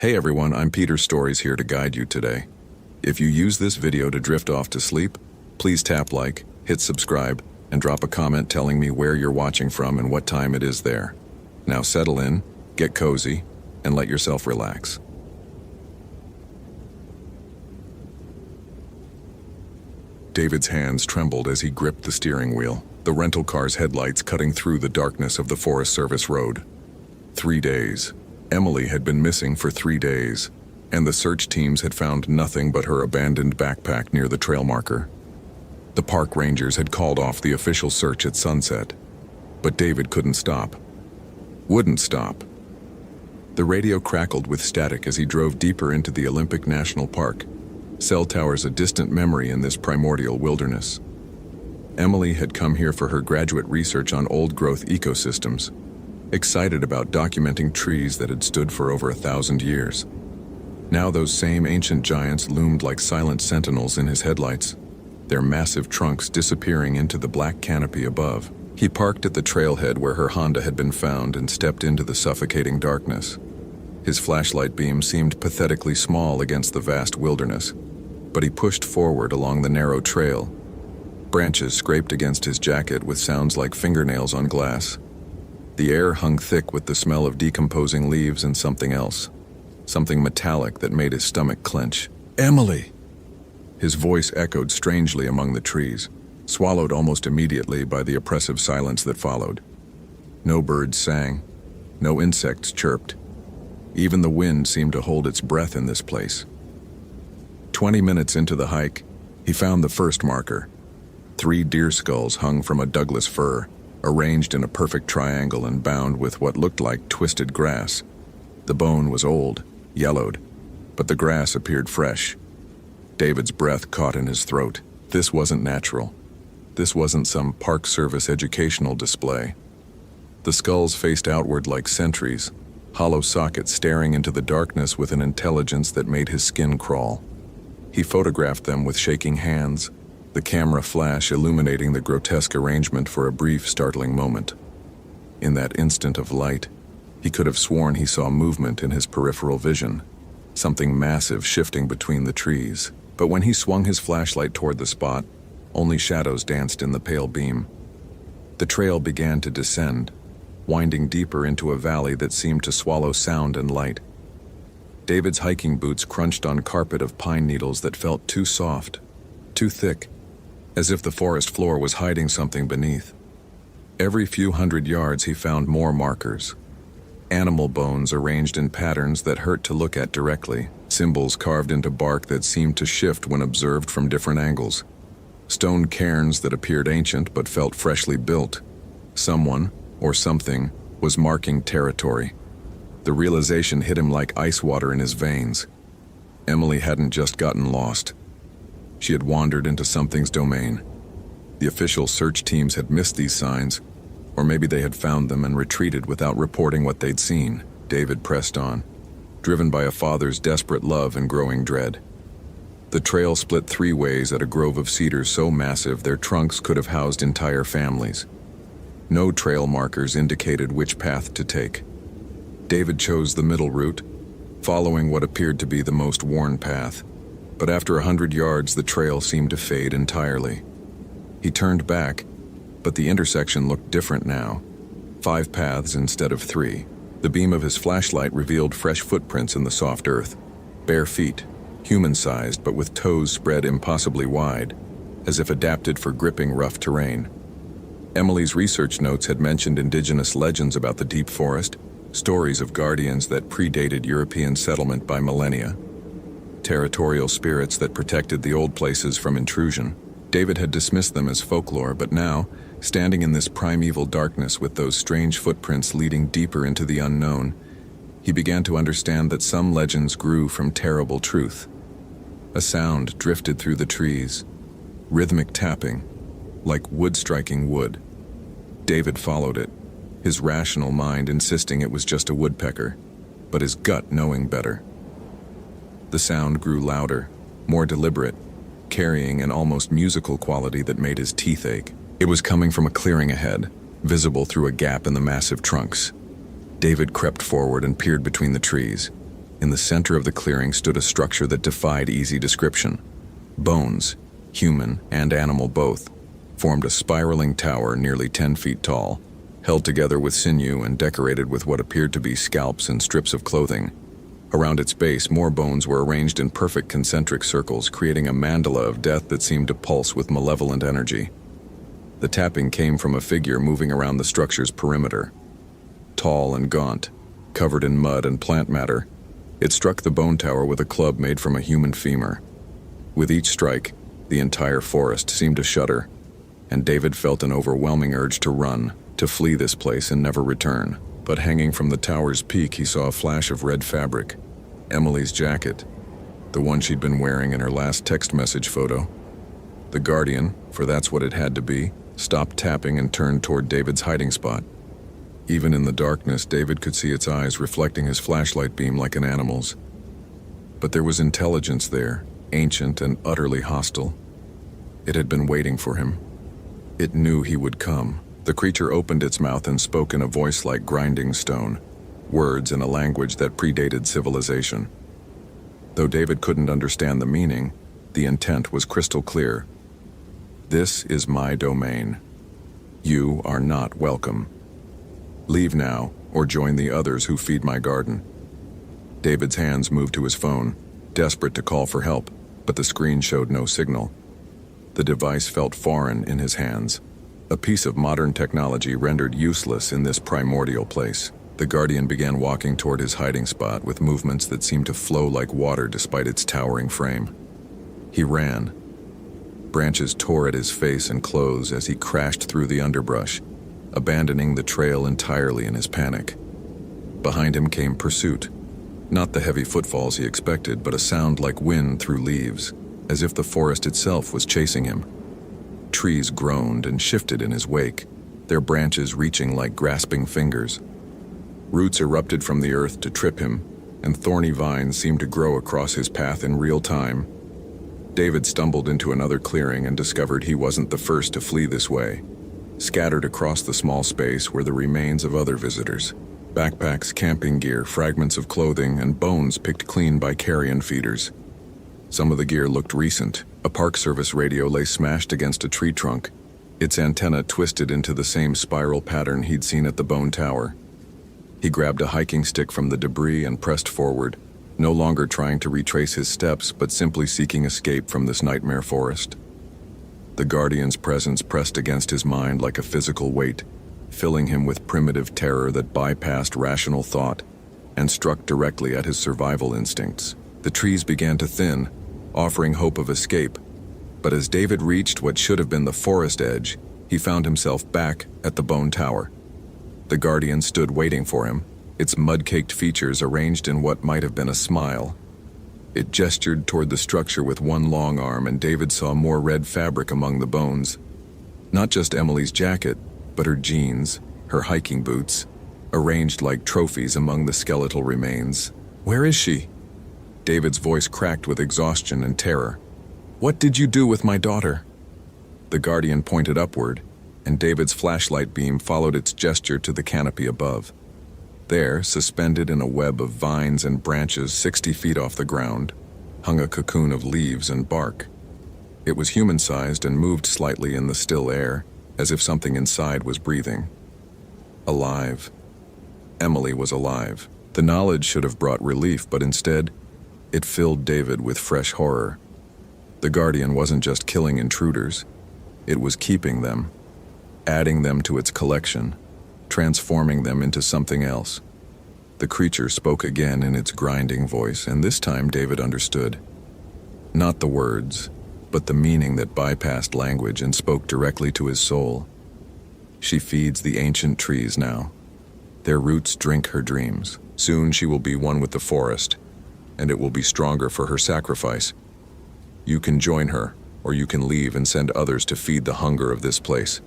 Hey everyone, I'm Peter Stories here to guide you today. If you use this video to drift off to sleep, please tap like, hit subscribe, and drop a comment telling me where you're watching from and what time it is there. Now settle in, get cozy, and let yourself relax. David's hands trembled as he gripped the steering wheel, the rental car's headlights cutting through the darkness of the Forest Service road. 3 days. Emily had been missing for 3 days, and the search teams had found nothing but her abandoned backpack near the trail marker. The park rangers had called off the official search at sunset, but David couldn't stop. Wouldn't stop. The radio crackled with static as he drove deeper into the Olympic National Park, cell towers a distant memory in this primordial wilderness. Emily had come here for her graduate research on old-growth ecosystems, excited about documenting trees that had stood for over 1,000 years. Now those same ancient giants loomed like silent sentinels in his headlights, their massive trunks disappearing into the black canopy above. He parked at the trailhead where her Honda had been found and stepped into the suffocating darkness. His flashlight beam seemed pathetically small against the vast wilderness, but he pushed forward along the narrow trail. Branches scraped against his jacket with sounds like fingernails on glass. The air hung thick with the smell of decomposing leaves and something else, something metallic that made his stomach clench. "Emily!" His voice echoed strangely among the trees, swallowed almost immediately by the oppressive silence that followed. No birds sang, no insects chirped. Even the wind seemed to hold its breath in this place. 20 minutes into the hike, he found the first marker. 3 deer skulls hung from a Douglas fir, arranged in a perfect triangle and bound with what looked like twisted grass. The bone was old, yellowed, but the grass appeared fresh. David's breath caught in his throat. This wasn't natural. This wasn't some Park Service educational display. The skulls faced outward like sentries, hollow sockets staring into the darkness with an intelligence that made his skin crawl. He photographed them with shaking hands, the camera flash illuminating the grotesque arrangement for a brief, startling moment. In that instant of light, he could have sworn he saw movement in his peripheral vision, something massive shifting between the trees. But when he swung his flashlight toward the spot, only shadows danced in the pale beam. The trail began to descend, winding deeper into a valley that seemed to swallow sound and light. David's hiking boots crunched on carpet of pine needles that felt too soft, too thick, as if the forest floor was hiding something beneath. Every few hundred yards he found more markers. Animal bones arranged in patterns that hurt to look at directly, symbols carved into bark that seemed to shift when observed from different angles. Stone cairns that appeared ancient but felt freshly built. Someone, or something, was marking territory. The realization hit him like ice water in his veins. Emily hadn't just gotten lost. She had wandered into something's domain. The official search teams had missed these signs, or maybe they had found them and retreated without reporting what they'd seen. David pressed on, driven by a father's desperate love and growing dread. The trail split 3 ways at a grove of cedars so massive their trunks could have housed entire families. No trail markers indicated which path to take. David chose the middle route, following what appeared to be the most worn path. But after 100 yards, the trail seemed to fade entirely. He turned back, but the intersection looked different now. 5 paths instead of 3. The beam of his flashlight revealed fresh footprints in the soft earth. Bare feet, human-sized but with toes spread impossibly wide, as if adapted for gripping rough terrain. Emily's research notes had mentioned indigenous legends about the deep forest, stories of guardians that predated European settlement by millennia. Territorial spirits that protected the old places from intrusion. David had dismissed them as folklore, but now, standing in this primeval darkness with those strange footprints leading deeper into the unknown, he began to understand that some legends grew from terrible truth. A sound drifted through the trees, rhythmic tapping, like wood striking wood. David followed it, his rational mind insisting it was just a woodpecker, but his gut knowing better. The sound grew louder, more deliberate, carrying an almost musical quality that made his teeth ache. It was coming from a clearing ahead, visible through a gap in the massive trunks. David crept forward and peered between the trees. In the center of the clearing stood a structure that defied easy description. Bones, human and animal both, formed a spiraling tower nearly 10 feet tall, held together with sinew and decorated with what appeared to be scalps and strips of clothing. Around its base, more bones were arranged in perfect concentric circles, creating a mandala of death that seemed to pulse with malevolent energy. The tapping came from a figure moving around the structure's perimeter. Tall and gaunt, covered in mud and plant matter, it struck the bone tower with a club made from a human femur. With each strike, the entire forest seemed to shudder, and David felt an overwhelming urge to run, to flee this place and never return. But hanging from the tower's peak, he saw a flash of red fabric. Emily's jacket, the one she'd been wearing in her last text message photo. The Guardian, for that's what it had to be, stopped tapping and turned toward David's hiding spot. Even in the darkness, David could see its eyes reflecting his flashlight beam like an animal's. But there was intelligence there, ancient and utterly hostile. It had been waiting for him. It knew he would come. The creature opened its mouth and spoke in a voice like grinding stone, words in a language that predated civilization. Though David couldn't understand the meaning, the intent was crystal clear. This is my domain. You are not welcome. Leave now, or join the others who feed my garden. David's hands moved to his phone, desperate to call for help, but the screen showed no signal. The device felt foreign in his hands, a piece of modern technology rendered useless in this primordial place. The Guardian began walking toward his hiding spot with movements that seemed to flow like water despite its towering frame. He ran. Branches tore at his face and clothes as he crashed through the underbrush, abandoning the trail entirely in his panic. Behind him came pursuit. Not the heavy footfalls he expected, but a sound like wind through leaves, as if the forest itself was chasing him. Trees groaned and shifted in his wake, their branches reaching like grasping fingers. Roots erupted from the earth to trip him, and thorny vines seemed to grow across his path in real time. David stumbled into another clearing and discovered he wasn't the first to flee this way. Scattered across the small space were the remains of other visitors. Backpacks, camping gear, fragments of clothing, and bones picked clean by carrion feeders. Some of the gear looked recent. A Park Service radio lay smashed against a tree trunk, its antenna twisted into the same spiral pattern he'd seen at the bone tower. He grabbed a hiking stick from the debris and pressed forward, no longer trying to retrace his steps, but simply seeking escape from this nightmare forest. The Guardian's presence pressed against his mind like a physical weight, filling him with primitive terror that bypassed rational thought and struck directly at his survival instincts. The trees began to thin, offering hope of escape, but as David reached what should have been the forest edge, he found himself back at the bone tower. The Guardian stood waiting for him, its mud-caked features arranged in what might have been a smile. It gestured toward the structure with one long arm, and David saw more red fabric among the bones. Not just Emily's jacket, but her jeans, her hiking boots, arranged like trophies among the skeletal remains. "Where is she?" David's voice cracked with exhaustion and terror. "What did you do with my daughter?" The Guardian pointed upward, and David's flashlight beam followed its gesture to the canopy above. There, suspended in a web of vines and branches 60 feet off the ground, hung a cocoon of leaves and bark. It was human-sized and moved slightly in the still air, as if something inside was breathing. Alive. Emily was alive. The knowledge should have brought relief, but instead, it filled David with fresh horror. The Guardian wasn't just killing intruders. It was keeping them, adding them to its collection, transforming them into something else. The creature spoke again in its grinding voice, and this time David understood. Not the words, but the meaning that bypassed language and spoke directly to his soul. She feeds the ancient trees now. Their roots drink her dreams. Soon she will be one with the forest, and it will be stronger for her sacrifice. You can join her, or you can leave and send others to feed the hunger of this place.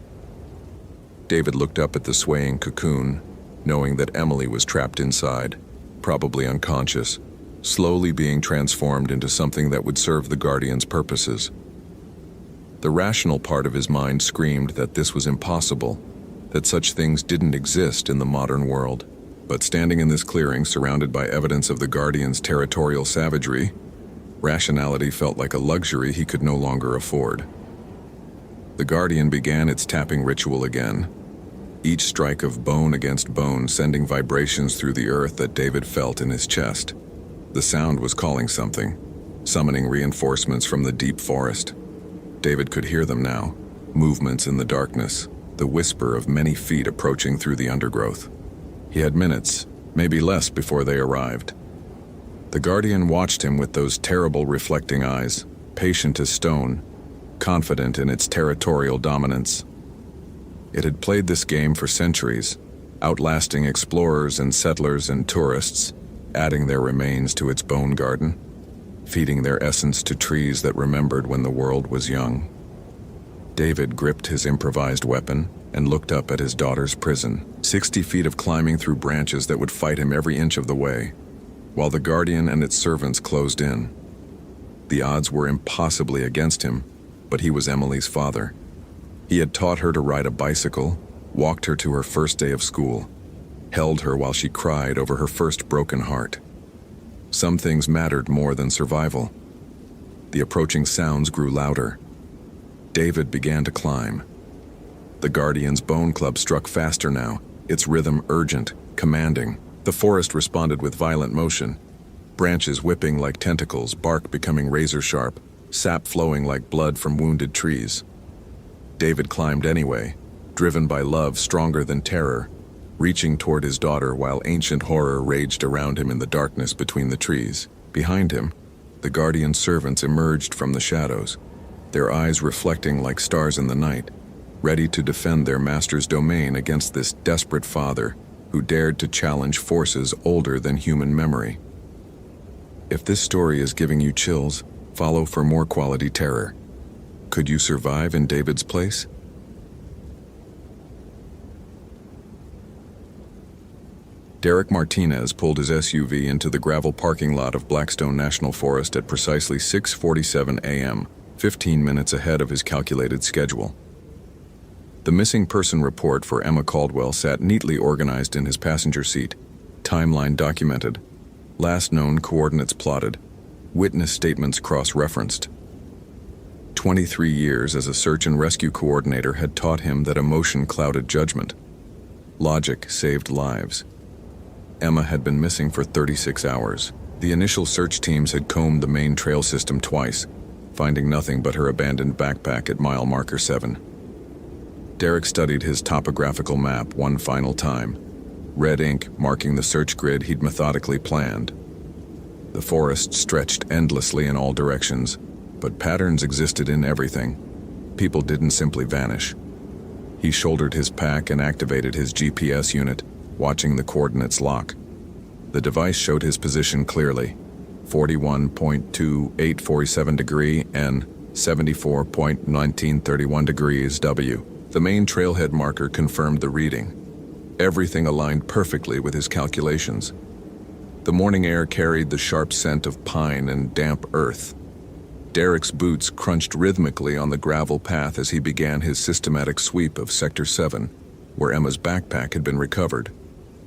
David looked up at the swaying cocoon, knowing that Emily was trapped inside, probably unconscious, slowly being transformed into something that would serve the Guardian's purposes. The rational part of his mind screamed that this was impossible, that such things didn't exist in the modern world. But standing in this clearing, surrounded by evidence of the Guardian's territorial savagery, rationality felt like a luxury he could no longer afford. The Guardian began its tapping ritual again, each strike of bone against bone sending vibrations through the earth that David felt in his chest. The sound was calling something, summoning reinforcements from the deep forest. David could hear them now, movements in the darkness, the whisper of many feet approaching through the undergrowth. He had minutes, maybe less, before they arrived. The Guardian watched him with those terrible reflecting eyes, patient as stone, confident in its territorial dominance. It had played this game for centuries, outlasting explorers and settlers and tourists, adding their remains to its bone garden, feeding their essence to trees that remembered when the world was young. David gripped his improvised weapon and looked up at his daughter's prison, 60 feet of climbing through branches that would fight him every inch of the way, while the Guardian and its servants closed in. The odds were impossibly against him, but he was Emily's father. He had taught her to ride a bicycle, walked her to her first day of school, held her while she cried over her first broken heart. Some things mattered more than survival. The approaching sounds grew louder. David began to climb. The Guardian's bone club struck faster now, its rhythm urgent, commanding. The forest responded with violent motion, branches whipping like tentacles, bark becoming razor-sharp, sap flowing like blood from wounded trees. David climbed anyway, driven by love stronger than terror, reaching toward his daughter while ancient horror raged around him in the darkness between the trees. Behind him, the Guardian's servants emerged from the shadows, their eyes reflecting like stars in the night, ready to defend their master's domain against this desperate father who dared to challenge forces older than human memory. If this story is giving you chills, follow for more quality terror. Could you survive in David's place? Derek Martinez pulled his SUV into the gravel parking lot of Blackstone National Forest at precisely 6:47 a.m., 15 minutes ahead of his calculated schedule. The missing person report for Emma Caldwell sat neatly organized in his passenger seat, timeline documented, last known coordinates plotted, witness statements cross-referenced. 23 years as a search and rescue coordinator had taught him that emotion clouded judgment. Logic saved lives. Emma had been missing for 36 hours. The initial search teams had combed the main trail system twice, finding nothing but her abandoned backpack at mile marker 7. Derek studied his topographical map one final time, red ink marking the search grid he'd methodically planned. The forest stretched endlessly in all directions, but patterns existed in everything. People didn't simply vanish. He shouldered his pack and activated his GPS unit, watching the coordinates lock. The device showed his position clearly: 41.2847 degree N, 74.1931 degrees W. The main trailhead marker confirmed the reading. Everything aligned perfectly with his calculations. The morning air carried the sharp scent of pine and damp earth. Derek's boots crunched rhythmically on the gravel path as he began his systematic sweep of Sector 7, where Emma's backpack had been recovered.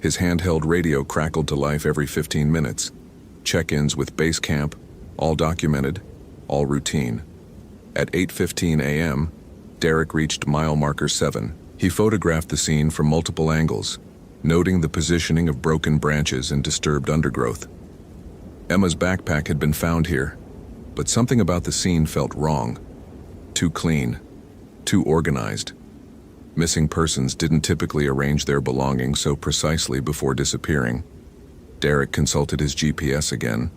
His handheld radio crackled to life every 15 minutes. Check-ins with base camp, all documented, all routine. At 8:15 a.m., Derek reached mile marker 7. He photographed the scene from multiple angles, noting the positioning of broken branches and disturbed undergrowth. Emma's backpack had been found here, but something about the scene felt wrong. Too clean, too organized. Missing persons didn't typically arrange their belongings so precisely before disappearing. Derek consulted his GPS again.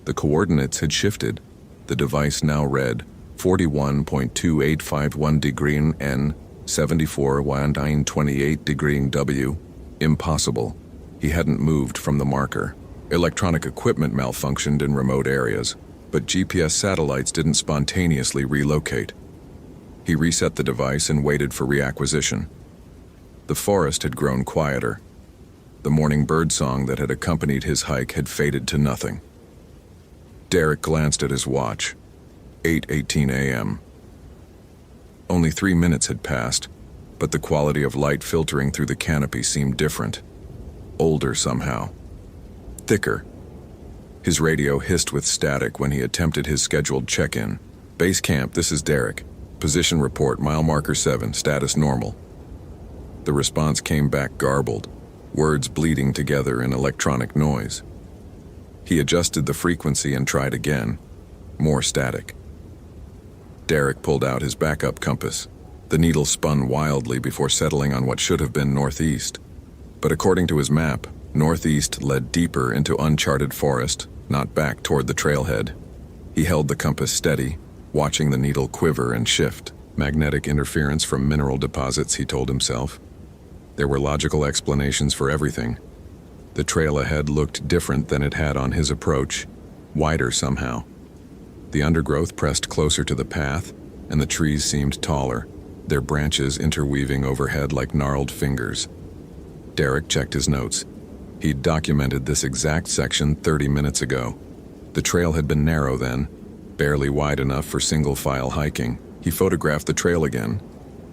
The coordinates had shifted. The device now read 41.2851 degree N, 74.1928 degree W. Impossible. He hadn't moved from the marker. Electronic equipment malfunctioned in remote areas, but GPS satellites didn't spontaneously relocate. He reset the device and waited for reacquisition. The forest had grown quieter. The morning birdsong that had accompanied his hike had faded to nothing. Derek glanced at his watch. 8:18 a.m. Only 3 minutes had passed, but the quality of light filtering through the canopy seemed different. older somehow. Thicker. His radio hissed with static when he attempted his scheduled check-in. "Base camp, this is Derek. Position report, mile marker 7, status normal." The response came back garbled, words bleeding together in electronic noise. He adjusted the frequency and tried again. More static. Derek pulled out his backup compass. The needle spun wildly before settling on what should have been northeast. But according to his map, northeast led deeper into uncharted forest, not back toward the trailhead. He held the compass steady, watching the needle quiver and shift. Magnetic interference from mineral deposits, he told himself. There were logical explanations for everything. The trail ahead looked different than it had on his approach, wider somehow. The undergrowth pressed closer to the path, and the trees seemed taller, their branches interweaving overhead like gnarled fingers. Derek checked his notes. He'd documented this exact section 30 minutes ago. The trail had been narrow then, barely wide enough for single-file hiking. He photographed the trail again,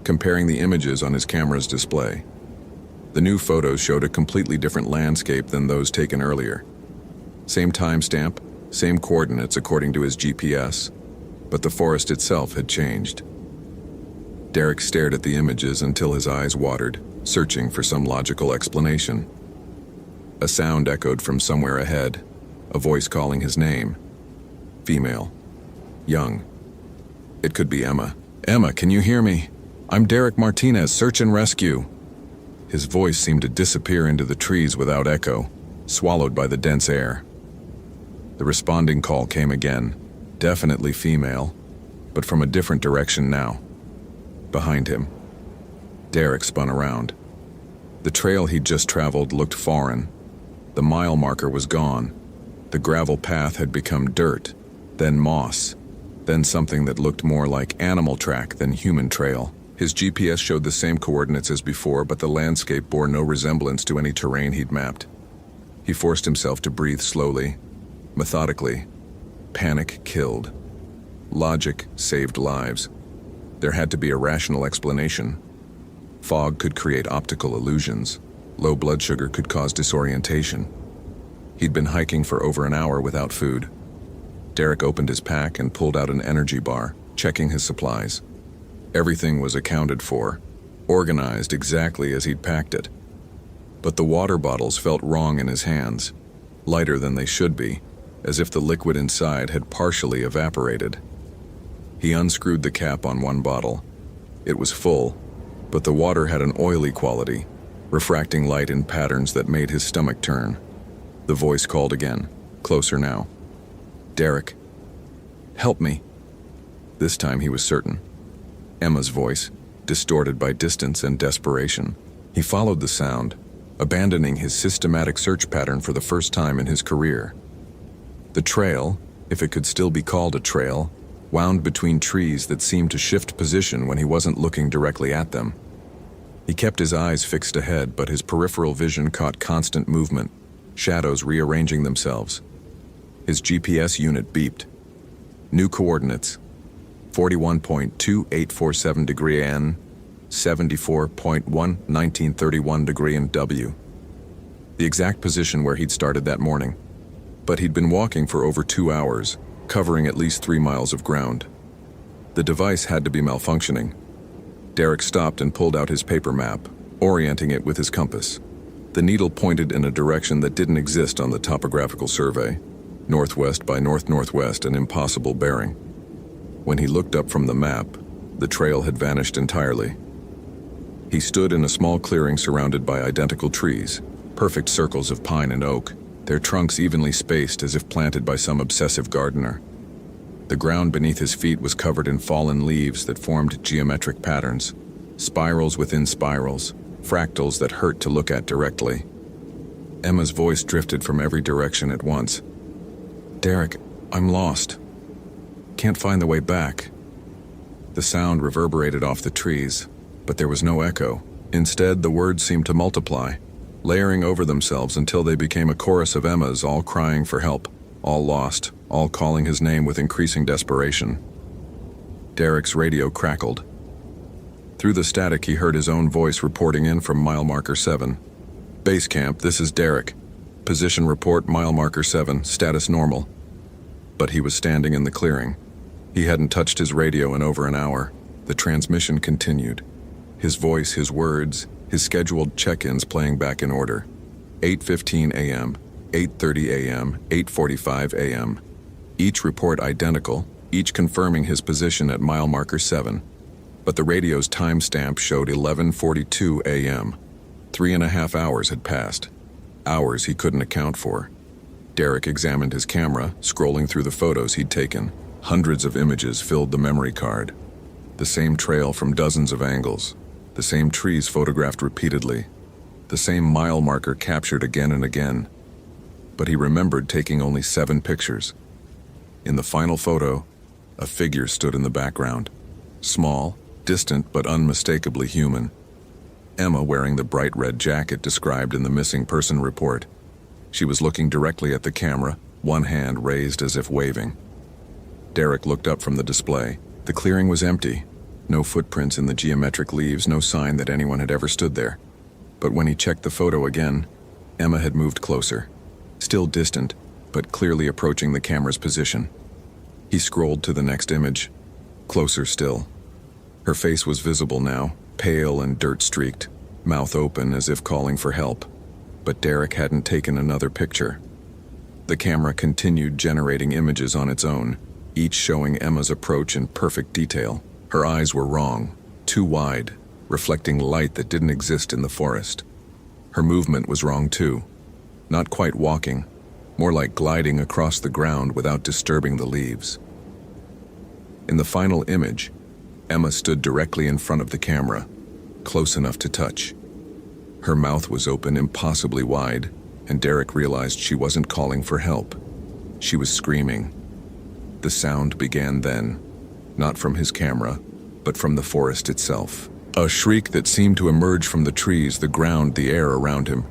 comparing the images on his camera's display. The new photos showed a completely different landscape than those taken earlier. Same timestamp, same coordinates according to his GPS, but the forest itself had changed. Derek stared at the images until his eyes watered, searching for some logical explanation. A sound echoed from somewhere ahead, a voice calling his name. Female. Young. It could be Emma. "Emma, can you hear me? I'm Derek Martinez, search and rescue." His voice seemed to disappear into the trees without echo, swallowed by the dense air. The responding call came again, definitely female, but from a different direction now. Behind him. Derek spun around. The trail he'd just traveled looked foreign. The mile marker was gone. The gravel path had become dirt, then moss, then something that looked more like animal track than human trail. His GPS showed the same coordinates as before, but the landscape bore no resemblance to any terrain he'd mapped. He forced himself to breathe slowly, methodically. Panic killed. Logic saved lives. There had to be a rational explanation. Fog could create optical illusions. Low blood sugar could cause disorientation. He'd been hiking for over an hour without food. Derek opened his pack and pulled out an energy bar, checking his supplies. Everything was accounted for, organized exactly as he'd packed it. But the water bottles felt wrong in his hands, lighter than they should be, as if the liquid inside had partially evaporated. He unscrewed the cap on one bottle. It was full, but the water had an oily quality, refracting light in patterns that made his stomach turn. The voice called again, closer now. "Derek, help me." This time he was certain. Emma's voice, distorted by distance and desperation. He followed the sound, abandoning his systematic search pattern for the first time in his career. The trail, if it could still be called a trail, wound between trees that seemed to shift position when he wasn't looking directly at them. He kept his eyes fixed ahead, but his peripheral vision caught constant movement, shadows rearranging themselves. His GPS unit beeped. New coordinates. 41.2847 degree N, 74.11931 degree in W. The exact position where he'd started that morning. But he'd been walking for over 2 hours, covering at least 3 miles of ground. The device had to be malfunctioning. Derek stopped and pulled out his paper map, orienting it with his compass. The needle pointed in a direction that didn't exist on the topographical survey. Northwest by north-northwest, an impossible bearing. When he looked up from the map, the trail had vanished entirely. He stood in a small clearing surrounded by identical trees, perfect circles of pine and oak, their trunks evenly spaced as if planted by some obsessive gardener. The ground beneath his feet was covered in fallen leaves that formed geometric patterns, spirals within spirals, fractals that hurt to look at directly. Emma's voice drifted from every direction at once. "Derek, I'm lost. Can't find the way back." The sound reverberated off the trees, but there was no echo. Instead, the words seemed to multiply, layering over themselves until they became a chorus of Emmas, all crying for help, all lost, all calling his name with increasing desperation. Derek's radio crackled. Through the static, he heard his own voice reporting in from mile marker 7. Base camp, this is Derek. Position report, mile marker 7, status normal. But he was standing in the clearing. He hadn't touched his radio in over an hour. The transmission continued. His voice, his words, his scheduled check-ins playing back in order. 8:15 a.m., 8:30 a.m., 8:45 a.m. Each report identical, each confirming his position at mile marker 7. But the radio's timestamp showed 11:42 a.m. 3.5 hours had passed. Hours he couldn't account for. Derek examined his camera, scrolling through the photos he'd taken. Hundreds of images filled the memory card. The same trail from dozens of angles. The same trees photographed repeatedly. The same mile marker captured again and again. But he remembered taking only 7 pictures. In the final photo, a figure stood in the background. Small, distant, but unmistakably human. Emma wearing the bright red jacket described in the missing person report. She was looking directly at the camera, one hand raised as if waving. Derek looked up from the display. The clearing was empty. No footprints in the geometric leaves, no sign that anyone had ever stood there. But when he checked the photo again, Emma had moved closer. Still distant, but clearly approaching the camera's position. He scrolled to the next image. Closer still. Her face was visible now, pale and dirt-streaked, mouth open as if calling for help. But Derek hadn't taken another picture. The camera continued generating images on its own, each showing Emma's approach in perfect detail. Her eyes were wrong, too wide, reflecting light that didn't exist in the forest. Her movement was wrong too. Not quite walking, more like gliding across the ground without disturbing the leaves. In the final image, Emma stood directly in front of the camera, close enough to touch. Her mouth was open impossibly wide, and Derek realized she wasn't calling for help. She was screaming. The sound began then, not from his camera, but from the forest itself. A shriek that seemed to emerge from the trees, the ground, the air around him.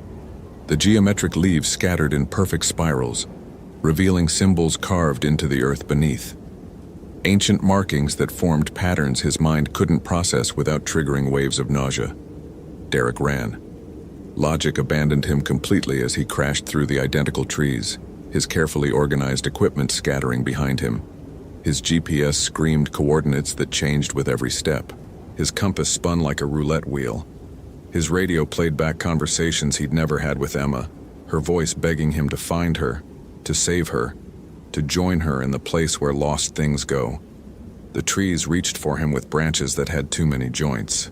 The geometric leaves scattered in perfect spirals, revealing symbols carved into the earth beneath. Ancient markings that formed patterns his mind couldn't process without triggering waves of nausea. Derek ran. Logic abandoned him completely as he crashed through the identical trees, his carefully organized equipment scattering behind him. His GPS screamed coordinates that changed with every step. His compass spun like a roulette wheel. His radio played back conversations he'd never had with Emma, her voice begging him to find her, to save her, to join her in the place where lost things go. The trees reached for him with branches that had too many joints.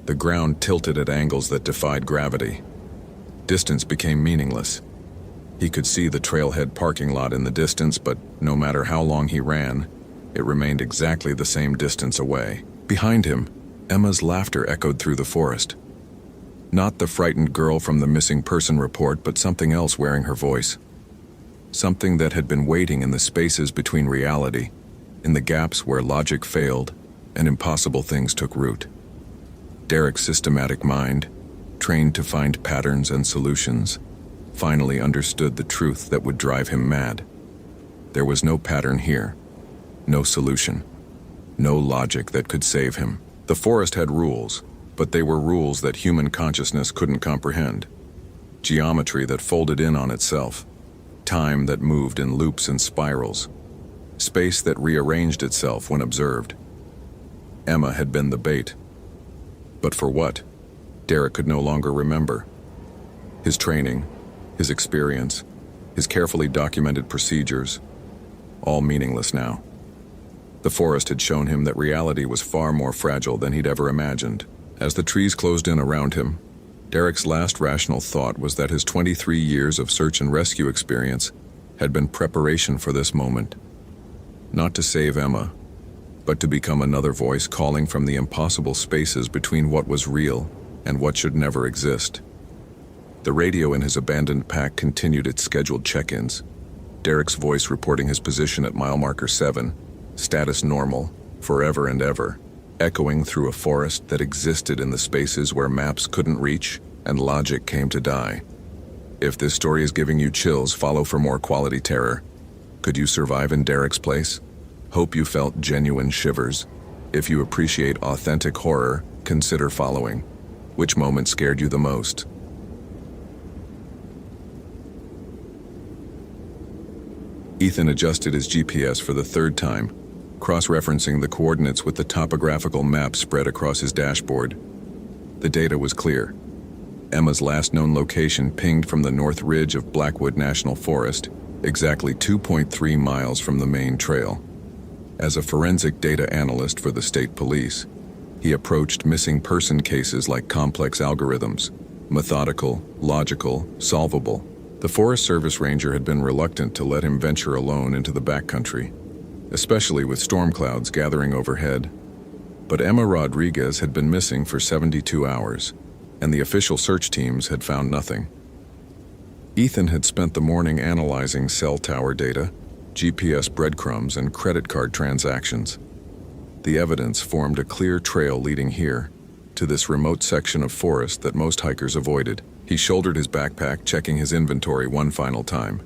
The ground tilted at angles that defied gravity. Distance became meaningless. He could see the trailhead parking lot in the distance, but no matter how long he ran, it remained exactly the same distance away. Behind him, Emma's laughter echoed through the forest. Not the frightened girl from the missing person report, but something else wearing her voice. Something that had been waiting in the spaces between reality, in the gaps where logic failed and impossible things took root. Derek's systematic mind, trained to find patterns and solutions, finally understood the truth that would drive him mad. There was no pattern here, no solution, no logic that could save him. The forest had rules, but they were rules that human consciousness couldn't comprehend. Geometry that folded in on itself, time that moved in loops and spirals, space that rearranged itself when observed. Emma had been the bait. But for what? Derek could no longer remember. His training, his experience, his carefully documented procedures, all meaningless now. The forest had shown him that reality was far more fragile than he'd ever imagined. As the trees closed in around him, Derek's last rational thought was that his 23 years of search and rescue experience had been preparation for this moment. Not to save Emma, but to become another voice calling from the impossible spaces between what was real and what should never exist. The radio in his abandoned pack continued its scheduled check-ins, Derek's voice reporting his position at mile marker 7, status normal, forever and ever, echoing through a forest that existed in the spaces where maps couldn't reach and logic came to die. If this story is giving you chills, follow for more quality terror. Could you survive in Derek's place? Hope you felt genuine shivers. If you appreciate authentic horror, consider following. Which moment scared you the most? Ethan adjusted his GPS for the third time, cross-referencing the coordinates with the topographical map spread across his dashboard. The data was clear. Emma's last known location pinged from the north ridge of Blackwood National Forest, exactly 2.3 miles from the main trail. As a forensic data analyst for the state police, he approached missing person cases like complex algorithms, methodical, logical, solvable. The Forest Service ranger had been reluctant to let him venture alone into the backcountry, especially with storm clouds gathering overhead. But Emma Rodriguez had been missing for 72 hours, and the official search teams had found nothing. Ethan had spent the morning analyzing cell tower data, GPS breadcrumbs, and credit card transactions. The evidence formed a clear trail leading here, to this remote section of forest that most hikers avoided. He shouldered his backpack, checking his inventory one final time.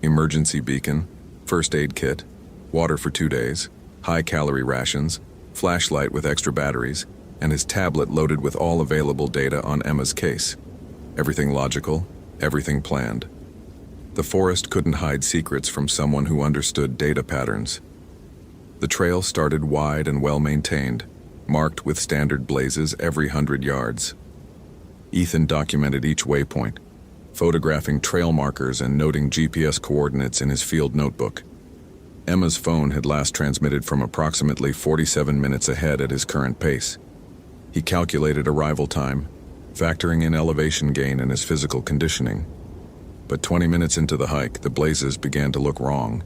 Emergency beacon, first aid kit, water for 2 days, high-calorie rations, flashlight with extra batteries, and his tablet loaded with all available data on Emma's case. Everything logical, everything planned. The forest couldn't hide secrets from someone who understood data patterns. The trail started wide and well-maintained, marked with standard blazes every 100 yards. Ethan documented each waypoint, photographing trail markers and noting GPS coordinates in his field notebook. Emma's phone had last transmitted from approximately 47 minutes ahead at his current pace. He calculated arrival time, factoring in elevation gain and his physical conditioning. But 20 minutes into the hike, the blazes began to look wrong.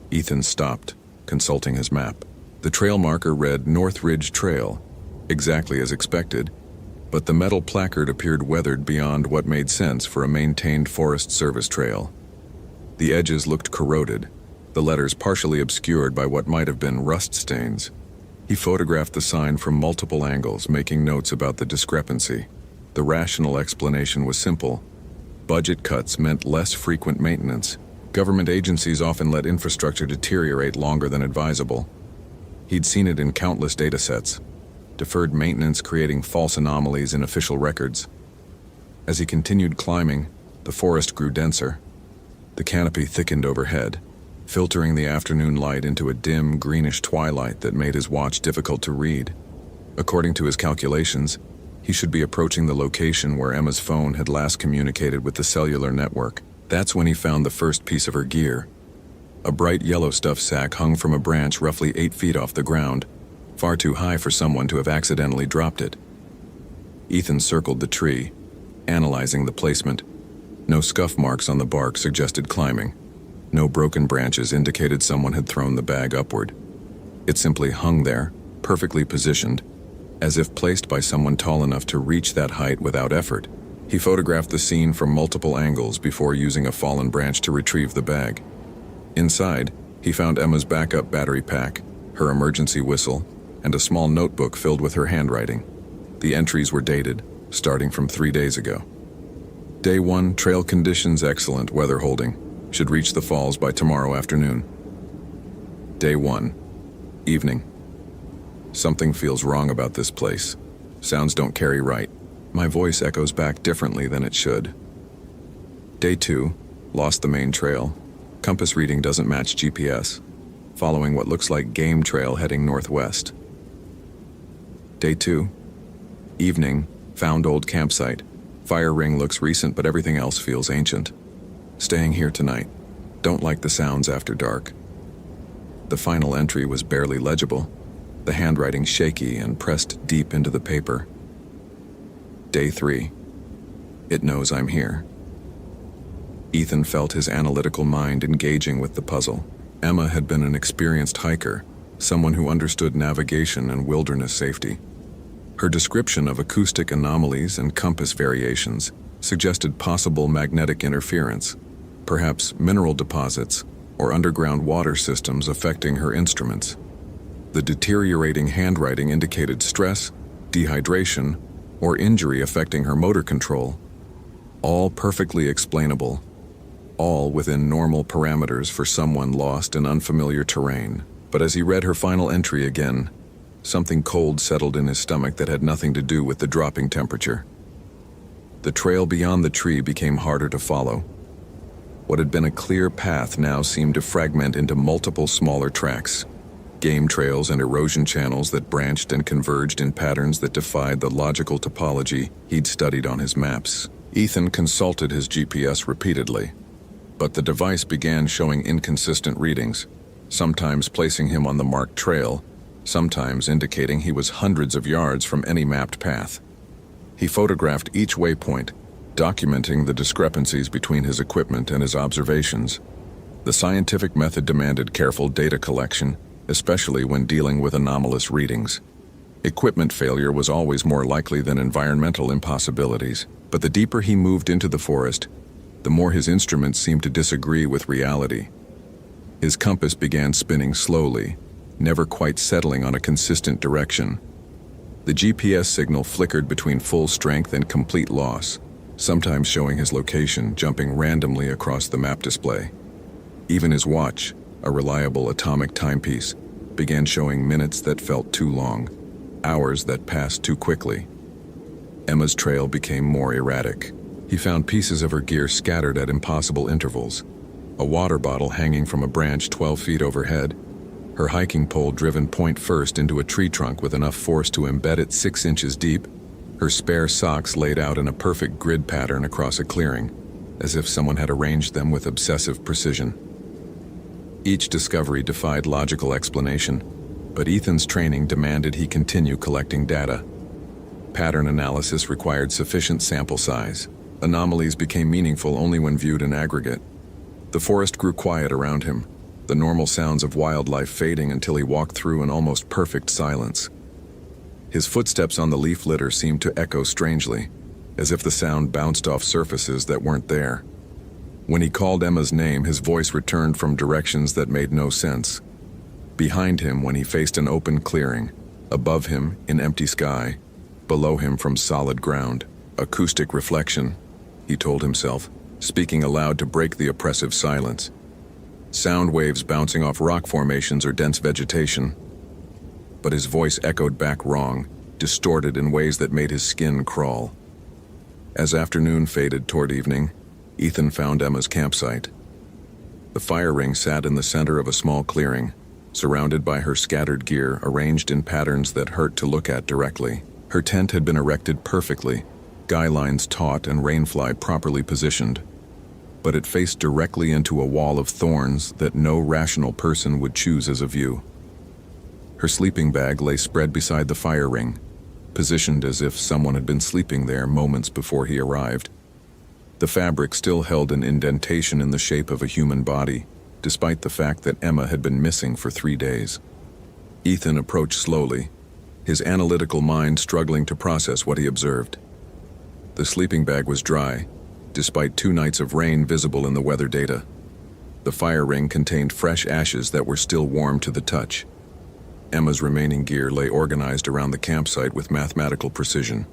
Ethan stopped, consulting his map. The trail marker read North Ridge Trail, exactly as expected, but the metal placard appeared weathered beyond what made sense for a maintained Forest Service trail. The edges looked corroded, the letters partially obscured by what might have been rust stains. He photographed the sign from multiple angles, making notes about the discrepancy. The rational explanation was simple. Budget cuts meant less frequent maintenance. Government agencies often let infrastructure deteriorate longer than advisable. He'd seen it in countless datasets. Deferred maintenance creating false anomalies in official records. As he continued climbing, the forest grew denser. The canopy thickened overhead, filtering the afternoon light into a dim, greenish twilight that made his watch difficult to read. According to his calculations, he should be approaching the location where Emma's phone had last communicated with the cellular network. That's when he found the first piece of her gear. A bright yellow stuff sack hung from a branch roughly 8 feet off the ground, far too high for someone to have accidentally dropped it. Ethan circled the tree, analyzing the placement. No scuff marks on the bark suggested climbing. No broken branches indicated someone had thrown the bag upward. It simply hung there, perfectly positioned, as if placed by someone tall enough to reach that height without effort. He photographed the scene from multiple angles before using a fallen branch to retrieve the bag. Inside, he found Emma's backup battery pack, her emergency whistle, and a small notebook filled with her handwriting. The entries were dated, starting from 3 days ago. Day 1, trail conditions excellent, weather holding. Should reach the falls by tomorrow afternoon. Day 1, evening. Something feels wrong about this place. Sounds don't carry right. My voice echoes back differently than it should. Day 2, lost the main trail. Compass reading doesn't match GPS. Following what looks like game trail heading northwest. Day 2, evening, found old campsite. Fire ring looks recent, but everything else feels ancient. Staying here tonight. Don't like the sounds after dark. The final entry was barely legible, the handwriting shaky and pressed deep into the paper. Day 3, it knows I'm here. Ethan felt his analytical mind engaging with the puzzle. Emma had been an experienced hiker, someone who understood navigation and wilderness safety. Her description of acoustic anomalies and compass variations suggested possible magnetic interference, perhaps mineral deposits or underground water systems affecting her instruments. The deteriorating handwriting indicated stress, dehydration, or injury affecting her motor control. All perfectly explainable, all within normal parameters for someone lost in unfamiliar terrain. But as he read her final entry again, something cold settled in his stomach that had nothing to do with the dropping temperature. The trail beyond the tree became harder to follow. What had been a clear path now seemed to fragment into multiple smaller tracks, game trails and erosion channels that branched and converged in patterns that defied the logical topology he'd studied on his maps. Ethan consulted his GPS repeatedly, but the device began showing inconsistent readings, sometimes placing him on the marked trail, sometimes indicating he was hundreds of yards from any mapped path. He photographed each waypoint, documenting the discrepancies between his equipment and his observations. The scientific method demanded careful data collection, especially when dealing with anomalous readings. Equipment failure was always more likely than environmental impossibilities, but the deeper he moved into the forest, the more his instruments seemed to disagree with reality. His compass began spinning slowly, never quite settling on a consistent direction. The GPS signal flickered between full strength and complete loss, sometimes showing his location jumping randomly across the map display. Even his watch, a reliable atomic timepiece, began showing minutes that felt too long, hours that passed too quickly. Emma's trail became more erratic. He found pieces of her gear scattered at impossible intervals, a water bottle hanging from a branch 12 feet overhead, her hiking pole driven point first into a tree trunk with enough force to embed it 6 inches deep, her spare socks laid out in a perfect grid pattern across a clearing, as if someone had arranged them with obsessive precision. Each discovery defied logical explanation, but Ethan's training demanded he continue collecting data. Pattern analysis required sufficient sample size. Anomalies became meaningful only when viewed in aggregate. The forest grew quiet around him, the normal sounds of wildlife fading until he walked through an almost perfect silence. His footsteps on the leaf litter seemed to echo strangely, as if the sound bounced off surfaces that weren't there. When he called Emma's name, his voice returned from directions that made no sense. Behind him when he faced an open clearing, above him in empty sky, below him from solid ground. Acoustic reflection, he told himself, speaking aloud to break the oppressive silence. Sound waves bouncing off rock formations or dense vegetation. But his voice echoed back wrong, distorted in ways that made his skin crawl. As afternoon faded toward evening, Ethan found Emma's campsite. The fire ring sat in the center of a small clearing, surrounded by her scattered gear arranged in patterns that hurt to look at directly. Her tent had been erected perfectly, guy lines taut and rainfly properly positioned, but it faced directly into a wall of thorns that no rational person would choose as a view. Her sleeping bag lay spread beside the fire ring, positioned as if someone had been sleeping there moments before he arrived. The fabric still held an indentation in the shape of a human body, despite the fact that Emma had been missing for 3 days. Ethan approached slowly, his analytical mind struggling to process what he observed. The sleeping bag was dry, despite 2 nights of rain visible in the weather data. The fire ring contained fresh ashes that were still warm to the touch. Emma's remaining gear lay organized around the campsite with mathematical precision,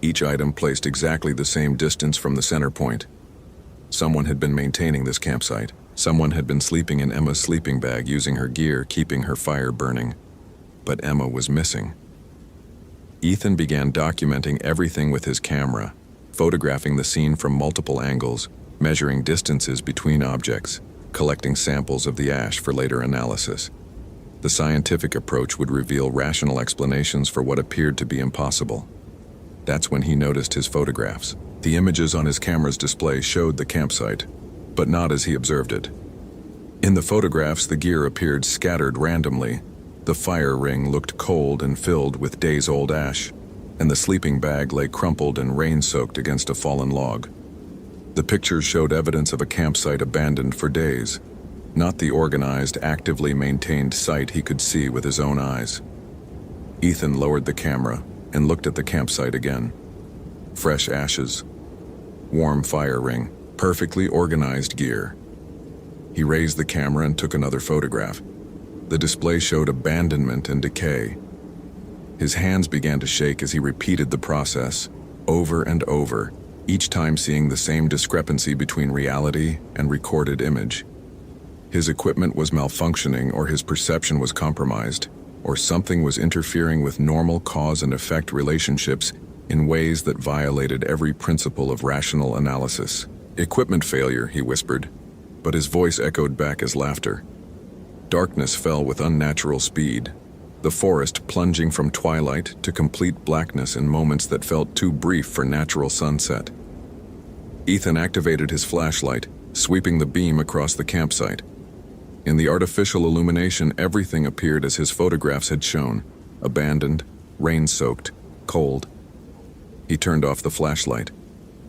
each item placed exactly the same distance from the center point. Someone had been maintaining this campsite. Someone had been sleeping in Emma's sleeping bag using her gear, keeping her fire burning. But Emma was missing. Ethan began documenting everything with his camera, photographing the scene from multiple angles, measuring distances between objects, collecting samples of the ash for later analysis. The scientific approach would reveal rational explanations for what appeared to be impossible. That's when he noticed his photographs. The images on his camera's display showed the campsite, but not as he observed it. In the photographs, the gear appeared scattered randomly. The fire ring looked cold and filled with days-old ash, and the sleeping bag lay crumpled and rain-soaked against a fallen log. The pictures showed evidence of a campsite abandoned for days, not the organized, actively maintained site he could see with his own eyes. Ethan lowered the camera and looked at the campsite again. Fresh ashes, warm fire ring, perfectly organized gear. He raised the camera and took another photograph. The display showed abandonment and decay. His hands began to shake as he repeated the process, over and over, each time seeing the same discrepancy between reality and recorded image. His equipment was malfunctioning, or his perception was compromised, or something was interfering with normal cause and effect relationships in ways that violated every principle of rational analysis. Equipment failure, he whispered, but his voice echoed back as laughter. Darkness fell with unnatural speed, the forest plunging from twilight to complete blackness in moments that felt too brief for natural sunset. Ethan activated his flashlight, sweeping the beam across the campsite. In the artificial illumination, everything appeared as his photographs had shown: abandoned, rain-soaked, cold. He turned off the flashlight.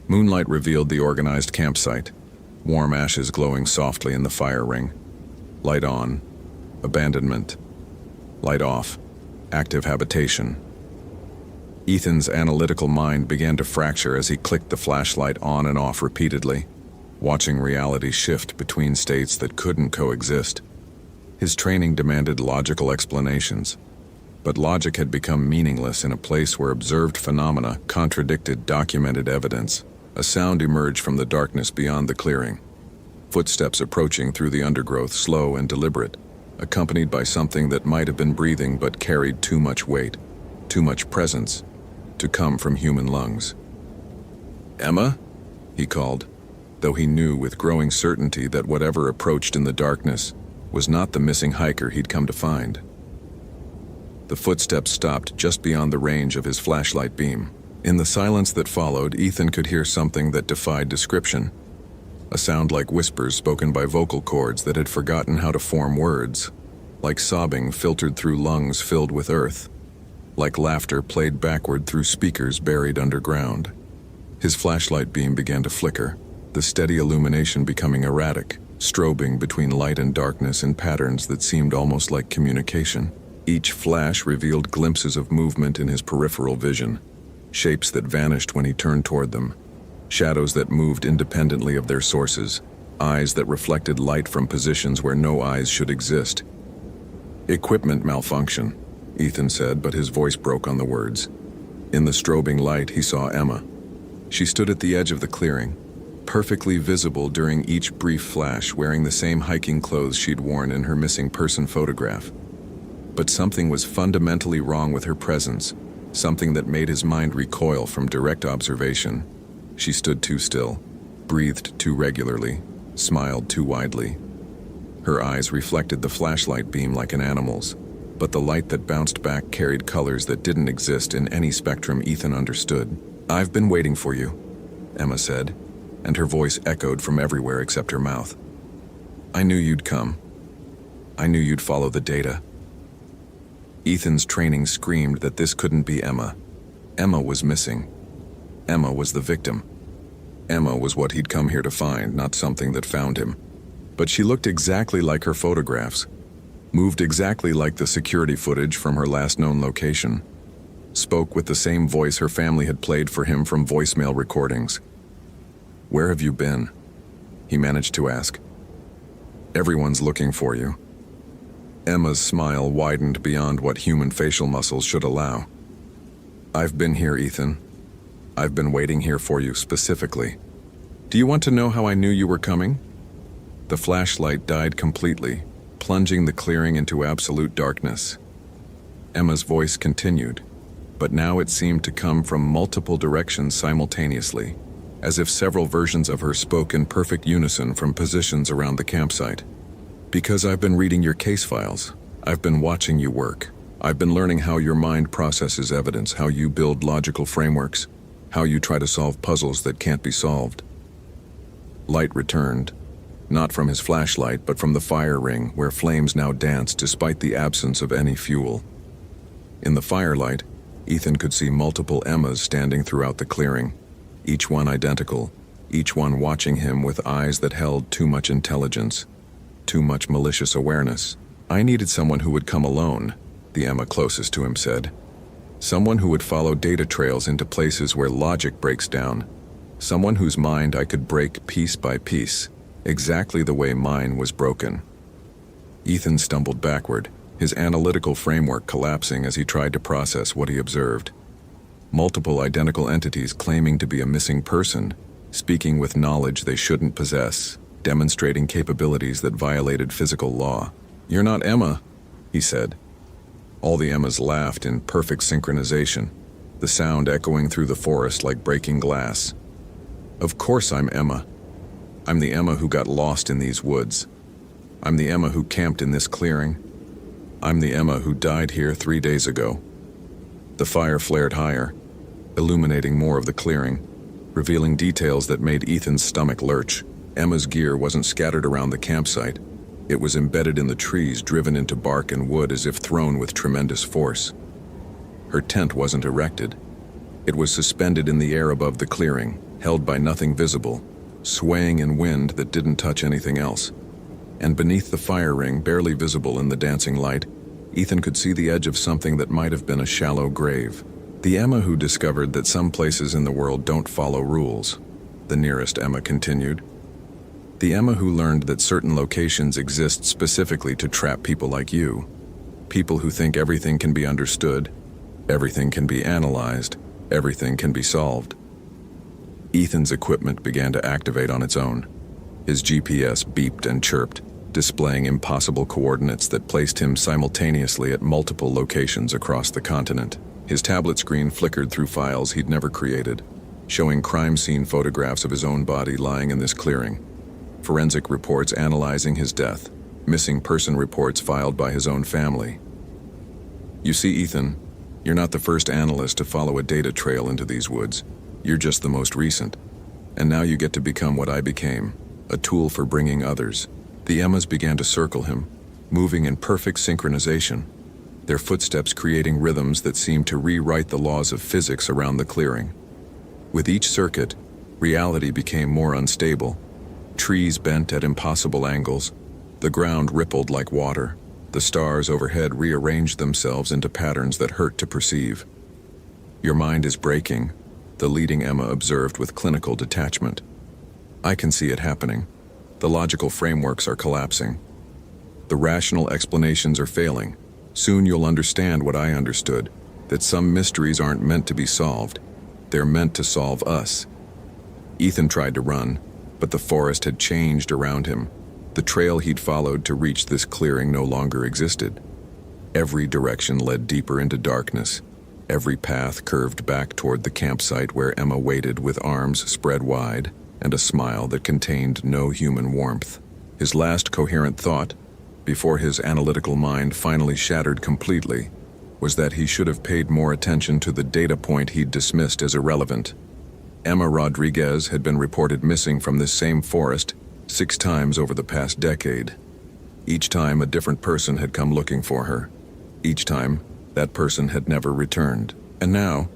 Moonlight revealed the organized campsite, warm ashes glowing softly in the fire ring. Light on, abandonment. Light off, active habitation. Ethan's analytical mind began to fracture as he clicked the flashlight on and off repeatedly, watching reality shift between states that couldn't coexist. His training demanded logical explanations, but logic had become meaningless in a place where observed phenomena contradicted documented evidence. A sound emerged from the darkness beyond the clearing. Footsteps approaching through the undergrowth, slow and deliberate, accompanied by something that might have been breathing but carried too much weight, too much presence, to come from human lungs. "Emma?" he called, though he knew with growing certainty that whatever approached in the darkness was not the missing hiker he'd come to find. The footsteps stopped just beyond the range of his flashlight beam. In the silence that followed, Ethan could hear something that defied description. A sound like whispers spoken by vocal cords that had forgotten how to form words, like sobbing filtered through lungs filled with earth, like laughter played backward through speakers buried underground. His flashlight beam began to flicker, the steady illumination becoming erratic, strobing between light and darkness in patterns that seemed almost like communication. Each flash revealed glimpses of movement in his peripheral vision, shapes that vanished when he turned toward them, shadows that moved independently of their sources, eyes that reflected light from positions where no eyes should exist. "Equipment malfunction," Ethan said, but his voice broke on the words. In the strobing light, he saw Emma. She stood at the edge of the clearing, perfectly visible during each brief flash, wearing the same hiking clothes she'd worn in her missing person photograph. But something was fundamentally wrong with her presence, something that made his mind recoil from direct observation. She stood too still, breathed too regularly, smiled too widely. Her eyes reflected the flashlight beam like an animal's, but the light that bounced back carried colors that didn't exist in any spectrum Ethan understood. "I've been waiting for you," Emma said, and her voice echoed from everywhere except her mouth. "I knew you'd come. I knew you'd follow the data." Ethan's training screamed that this couldn't be Emma. Emma was missing. Emma was the victim. Emma was what he'd come here to find, not something that found him. But she looked exactly like her photographs, moved exactly like the security footage from her last known location, spoke with the same voice her family had played for him from voicemail recordings. "Where have you been?" he managed to ask. "Everyone's looking for you." Emma's smile widened beyond what human facial muscles should allow. "I've been here, Ethan. I've been waiting here for you specifically. Do you want to know how I knew you were coming?" The flashlight died completely, plunging the clearing into absolute darkness. Emma's voice continued, but now it seemed to come from multiple directions simultaneously, as if several versions of her spoke in perfect unison from positions around the campsite. "Because I've been reading your case files. I've been watching you work. I've been learning how your mind processes evidence, how you build logical frameworks, how you try to solve puzzles that can't be solved." Light returned, not from his flashlight, but from the fire ring where flames now danced despite the absence of any fuel. In the firelight, Ethan could see multiple Emmas standing throughout the clearing, each one identical, each one watching him with eyes that held too much intelligence, too much malicious awareness. "I needed someone who would come alone," the Emma closest to him said. "Someone who would follow data trails into places where logic breaks down. Someone whose mind I could break piece by piece, exactly the way mine was broken." Ethan stumbled backward, his analytical framework collapsing as he tried to process what he observed. Multiple identical entities claiming to be a missing person, speaking with knowledge they shouldn't possess, demonstrating capabilities that violated physical law. "You're not Emma," he said. All the Emmas laughed in perfect synchronization, the sound echoing through the forest like breaking glass. "Of course I'm Emma. I'm the Emma who got lost in these woods. I'm the Emma who camped in this clearing. I'm the Emma who died here 3 days ago." The fire flared higher, illuminating more of the clearing, revealing details that made Ethan's stomach lurch. Emma's gear wasn't scattered around the campsite. It was embedded in the trees, driven into bark and wood as if thrown with tremendous force. Her tent wasn't erected. It was suspended in the air above the clearing, held by nothing visible, swaying in wind that didn't touch anything else. And beneath the fire ring, barely visible in the dancing light, Ethan could see the edge of something that might have been a shallow grave. The Emma who discovered that some places in the world don't follow rules, the nearest Emma continued. The Emma who learned that certain locations exist specifically to trap people like you. People who think everything can be understood, everything can be analyzed, everything can be solved. Ethan's equipment began to activate on its own. His GPS beeped and chirped, displaying impossible coordinates that placed him simultaneously at multiple locations across the continent. His tablet screen flickered through files he'd never created, showing crime scene photographs of his own body lying in this clearing, forensic reports analyzing his death, missing person reports filed by his own family. You see, Ethan, you're not the first analyst to follow a data trail into these woods. You're just the most recent. And now you get to become what I became, a tool for bringing others. The Emmas began to circle him, moving in perfect synchronization, their footsteps creating rhythms that seemed to rewrite the laws of physics around the clearing. With each circuit, reality became more unstable. Trees bent at impossible angles, the ground rippled like water, the stars overhead rearranged themselves into patterns that hurt to perceive. Your mind is breaking, the leading Emma observed with clinical detachment. I can see it happening. The logical frameworks are collapsing. The rational explanations are failing. Soon you'll understand what I understood, that some mysteries aren't meant to be solved. They're meant to solve us. Ethan tried to run, but the forest had changed around him. The trail he'd followed to reach this clearing no longer existed. Every direction led deeper into darkness. Every path curved back toward the campsite where Emma waited with arms spread wide and a smile that contained no human warmth. His last coherent thought, before his analytical mind finally shattered completely, was that he should have paid more attention to the data point he'd dismissed as irrelevant. Emma Rodriguez had been reported missing from this same forest 6 times over the past decade. Each time a different person had come looking for her. Each time, that person had never returned. And now,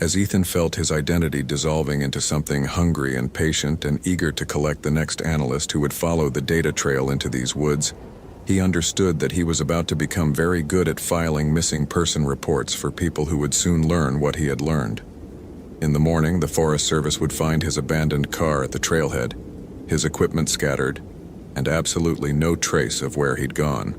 as Ethan felt his identity dissolving into something hungry and patient and eager to collect the next analyst who would follow the data trail into these woods, he understood that he was about to become very good at filing missing person reports for people who would soon learn what he had learned. In the morning, the Forest Service would find his abandoned car at the trailhead, his equipment scattered, and absolutely no trace of where he'd gone.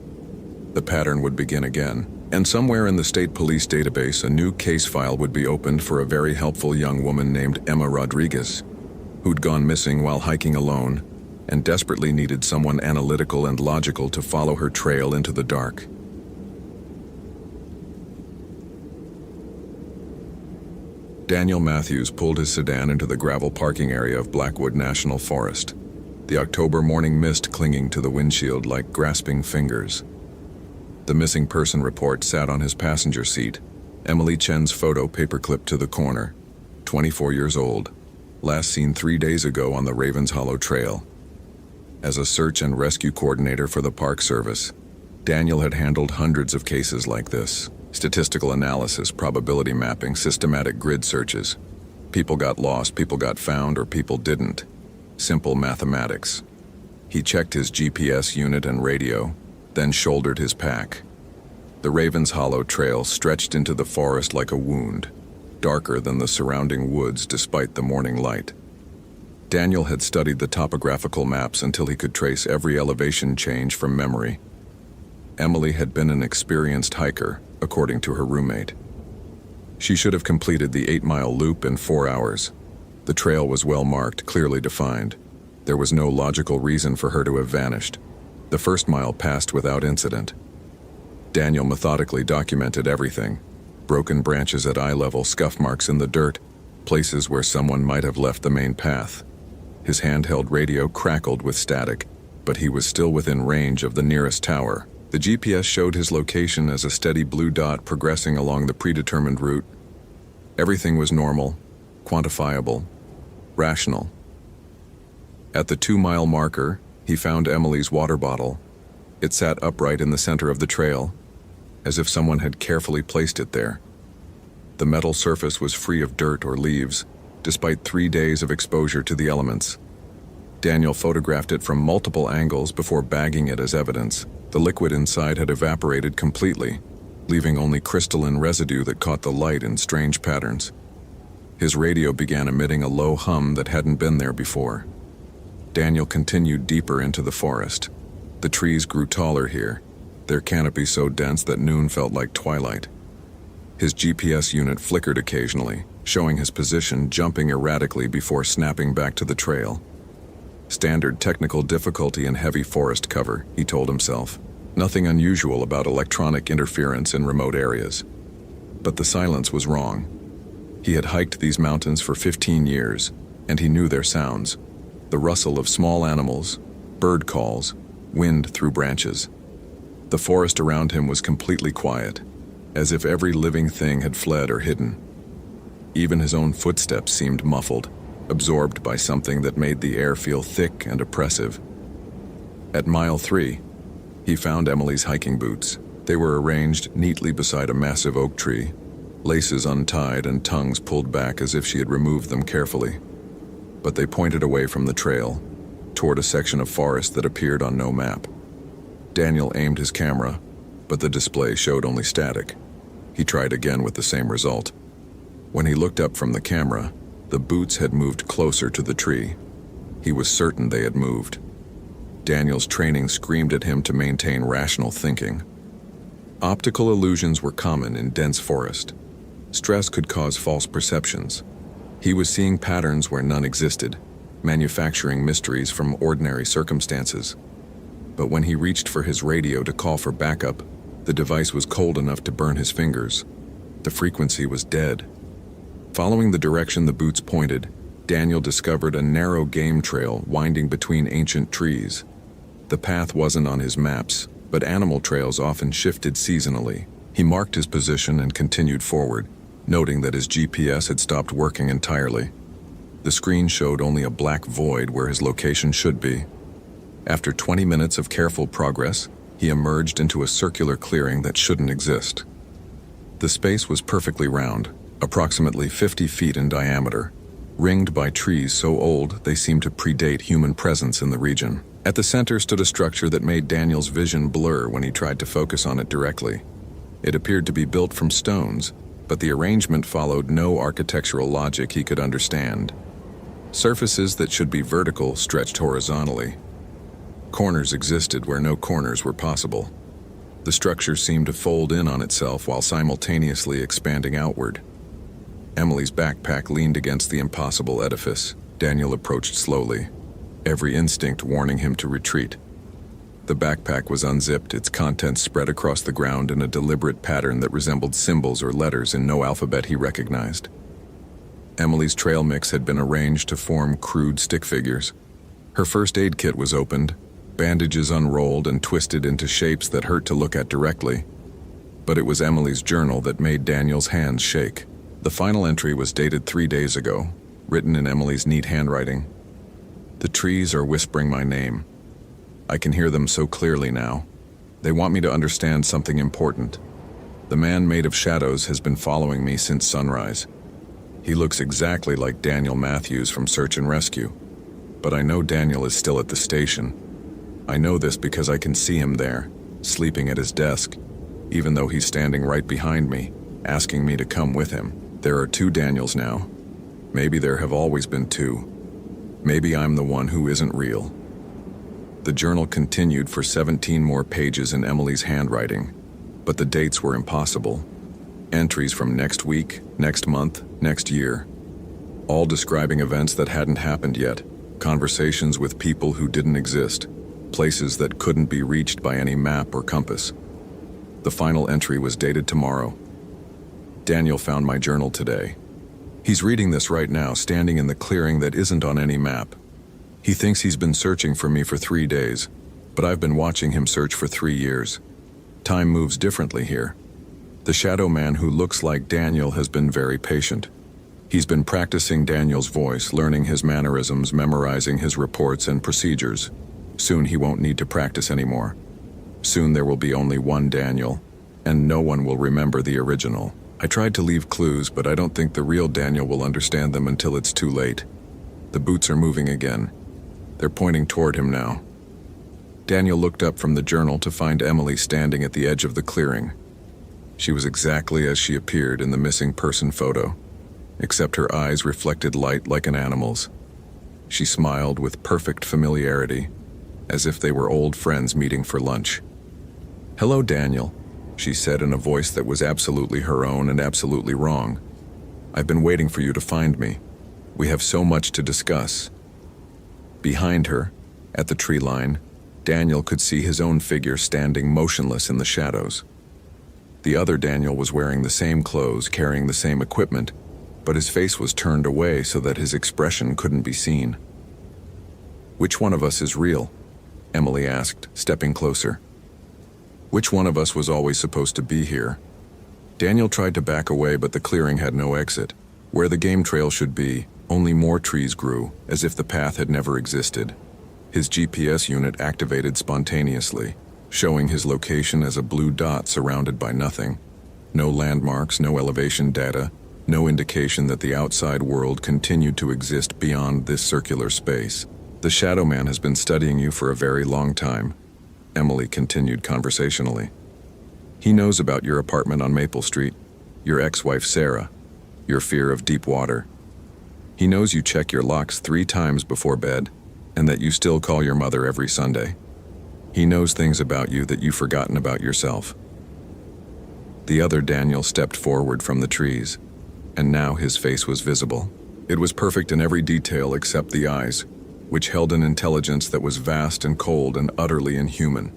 The pattern would begin again, and somewhere in the state police database, a new case file would be opened for a very helpful young woman named Emma Rodriguez, who'd gone missing while hiking alone and desperately needed someone analytical and logical to follow her trail into the dark. Daniel Matthews pulled his sedan into the gravel parking area of Blackwood National Forest, the October morning mist clinging to the windshield like grasping fingers. The missing person report sat on his passenger seat, Emily Chen's photo paperclipped to the corner, 24 years old, last seen 3 days ago on the Ravens Hollow Trail. As a search and rescue coordinator for the Park Service, Daniel had handled hundreds of cases like this. Statistical analysis, probability mapping, systematic grid searches. People got lost, people got found, or people didn't. Simple mathematics. He checked his GPS unit and radio, then shouldered his pack. The Ravens Hollow Trail stretched into the forest like a wound, darker than the surrounding woods despite the morning light. Daniel had studied the topographical maps until he could trace every elevation change from memory. Emily had been an experienced hiker, according to her roommate. She should have completed the 8-mile loop in 4 hours. The trail was well marked, clearly defined. There was no logical reason for her to have vanished. The first mile passed without incident. Daniel methodically documented everything. Broken branches at eye level, scuff marks in the dirt, places where someone might have left the main path. His handheld radio crackled with static, but he was still within range of the nearest tower. The GPS showed his location as a steady blue dot progressing along the predetermined route. Everything was normal, quantifiable, rational. At the 2-mile marker, he found Emily's water bottle. It sat upright in the center of the trail, as if someone had carefully placed it there. The metal surface was free of dirt or leaves, despite 3 days of exposure to the elements. Daniel photographed it from multiple angles before bagging it as evidence. The liquid inside had evaporated completely, leaving only crystalline residue that caught the light in strange patterns. His radio began emitting a low hum that hadn't been there before. Daniel continued deeper into the forest. The trees grew taller here, their canopy so dense that noon felt like twilight. His GPS unit flickered occasionally, showing his position jumping erratically before snapping back to the trail. Standard technical difficulty in heavy forest cover, he told himself. Nothing unusual about electronic interference in remote areas. But the silence was wrong. He had hiked these mountains for 15 years, and he knew their sounds. The rustle of small animals, bird calls, wind through branches. The forest around him was completely quiet, as if every living thing had fled or hidden. Even his own footsteps seemed muffled, absorbed by something that made the air feel thick and oppressive. At mile 3, he found Emily's hiking boots. They were arranged neatly beside a massive oak tree, laces untied and tongues pulled back as if she had removed them carefully. But they pointed away from the trail, toward a section of forest that appeared on no map. Daniel aimed his camera, but the display showed only static. He tried again with the same result. When he looked up from the camera, the boots had moved closer to the tree. He was certain they had moved. Daniel's training screamed at him to maintain rational thinking. Optical illusions were common in dense forest. Stress could cause false perceptions. He was seeing patterns where none existed, manufacturing mysteries from ordinary circumstances. But when he reached for his radio to call for backup, the device was cold enough to burn his fingers. The frequency was dead. Following the direction the boots pointed, Daniel discovered a narrow game trail winding between ancient trees. The path wasn't on his maps, but animal trails often shifted seasonally. He marked his position and continued forward, noting that his GPS had stopped working entirely. The screen showed only a black void where his location should be. After 20 minutes of careful progress, he emerged into a circular clearing that shouldn't exist. The space was perfectly round, approximately 50 feet in diameter, ringed by trees so old they seemed to predate human presence in the region. At the center stood a structure that made Daniel's vision blur when he tried to focus on it directly. It appeared to be built from stones, but the arrangement followed no architectural logic he could understand. Surfaces that should be vertical stretched horizontally. Corners existed where no corners were possible. The structure seemed to fold in on itself while simultaneously expanding outward. Emily's backpack leaned against the impossible edifice. Daniel approached slowly, every instinct warning him to retreat. The backpack was unzipped, its contents spread across the ground in a deliberate pattern that resembled symbols or letters in no alphabet he recognized. Emily's trail mix had been arranged to form crude stick figures. Her first aid kit was opened, bandages unrolled and twisted into shapes that hurt to look at directly. But it was Emily's journal that made Daniel's hands shake. The final entry was dated 3 days ago, written in Emily's neat handwriting. "The trees are whispering my name. I can hear them so clearly now. They want me to understand something important. The man made of shadows has been following me since sunrise. He looks exactly like Daniel Matthews from Search and Rescue. But I know Daniel is still at the station. I know this because I can see him there, sleeping at his desk, even though he's standing right behind me, asking me to come with him. There are 2 Daniels now. Maybe there have always been 2. Maybe I'm the one who isn't real." The journal continued for 17 more pages in Emily's handwriting, but the dates were impossible. Entries from next week, next month, next year, all describing events that hadn't happened yet, conversations with people who didn't exist, places that couldn't be reached by any map or compass. The final entry was dated tomorrow. "Daniel found my journal today. He's reading this right now, standing in the clearing that isn't on any map. He thinks he's been searching for me for 3 days, but I've been watching him search for 3 years. Time moves differently here. The shadow man who looks like Daniel has been very patient. He's been practicing Daniel's voice, learning his mannerisms, memorizing his reports and procedures. Soon he won't need to practice anymore. Soon there will be only one Daniel, and no one will remember the original. I tried to leave clues, but I don't think the real Daniel will understand them until it's too late. The boots are moving again. They're pointing toward him now. Daniel looked up from the journal to find Emily standing at the edge of the clearing. She was exactly as she appeared in the missing person photo, except her eyes reflected light like an animal's. She smiled with perfect familiarity, as if they were old friends meeting for lunch. "Hello, Daniel," she said in a voice that was absolutely her own and absolutely wrong. "I've been waiting for you to find me. We have so much to discuss." Behind her, at the tree line, Daniel could see his own figure standing motionless in the shadows. The other Daniel was wearing the same clothes, carrying the same equipment, but his face was turned away so that his expression couldn't be seen. "Which one of us is real?" Emily asked, stepping closer. "Which one of us was always supposed to be here?" Daniel tried to back away, but the clearing had no exit. Where the game trail should be, only more trees grew, as if the path had never existed. His GPS unit activated spontaneously, showing his location as a blue dot surrounded by nothing. No landmarks, no elevation data, no indication that the outside world continued to exist beyond this circular space. "The Shadow Man has been studying you for a very long time," Emily continued conversationally. "He knows about your apartment on Maple Street, your ex-wife Sarah, your fear of deep water. He knows you check your locks 3 times before bed, and that you still call your mother every Sunday. He knows things about you that you've forgotten about yourself." The other Daniel stepped forward from the trees, and now his face was visible. It was perfect in every detail except the eyes, which held an intelligence that was vast and cold and utterly inhuman.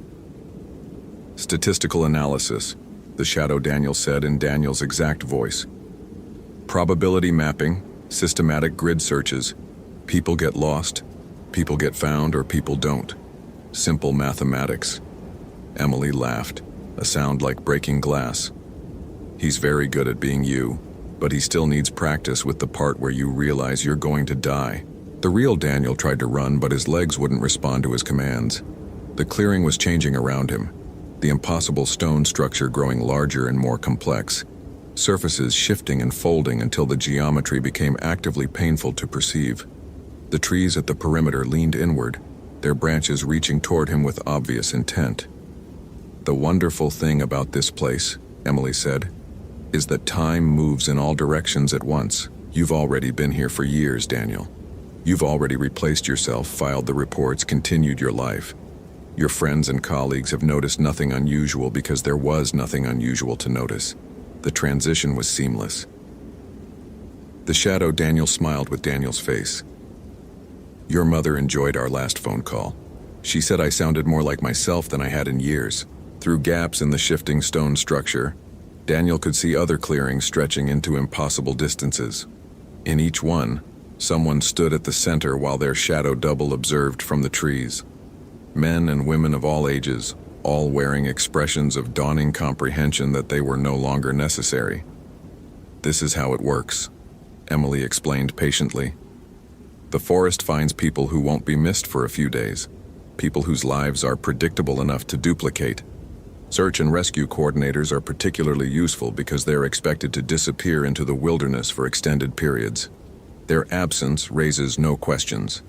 "Statistical analysis," the shadow Daniel said in Daniel's exact voice. "Probability mapping, systematic grid searches. People get lost, people get found, or people don't. Simple mathematics." Emily laughed, a sound like breaking glass. "He's very good at being you, but he still needs practice with the part where you realize you're going to die." The real Daniel tried to run, but his legs wouldn't respond to his commands. The clearing was changing around him, the impossible stone structure growing larger and more complex, surfaces shifting and folding until the geometry became actively painful to perceive. The trees at the perimeter leaned inward, their branches reaching toward him with obvious intent. "The wonderful thing about this place," Emily said, "is that time moves in all directions at once. You've already been here for years, Daniel. You've already replaced yourself, filed the reports, continued your life. Your friends and colleagues have noticed nothing unusual because there was nothing unusual to notice. The transition was seamless." The shadow Daniel smiled with Daniel's face. "Your mother enjoyed our last phone call. She said I sounded more like myself than I had in years." Through gaps in the shifting stone structure, Daniel could see other clearings stretching into impossible distances. In each one, someone stood at the center while their shadow double observed from the trees. Men and women of all ages, all wearing expressions of dawning comprehension that they were no longer necessary. "This is how it works," Emily explained patiently. "The forest finds people who won't be missed for a few days, people whose lives are predictable enough to duplicate. Search and rescue coordinators are particularly useful because they're expected to disappear into the wilderness for extended periods. Their absence raises no questions."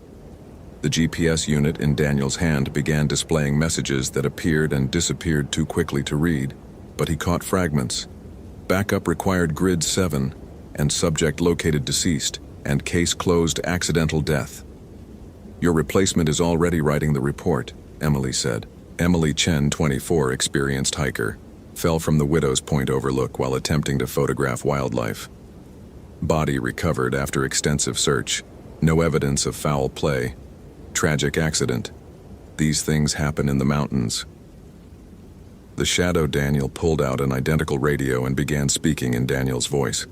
The GPS unit in Daniel's hand began displaying messages that appeared and disappeared too quickly to read, but he caught fragments. "Backup required grid 7, and subject located deceased, and case closed accidental death." "Your replacement is already writing the report," Emily said. Emily Chen, 24, experienced hiker, fell from the Widow's Point overlook while attempting to photograph wildlife. Body recovered after extensive search. No evidence of foul play. Tragic accident. These things happen in the mountains. The shadow Daniel pulled out an identical radio and began speaking in Daniel's voice.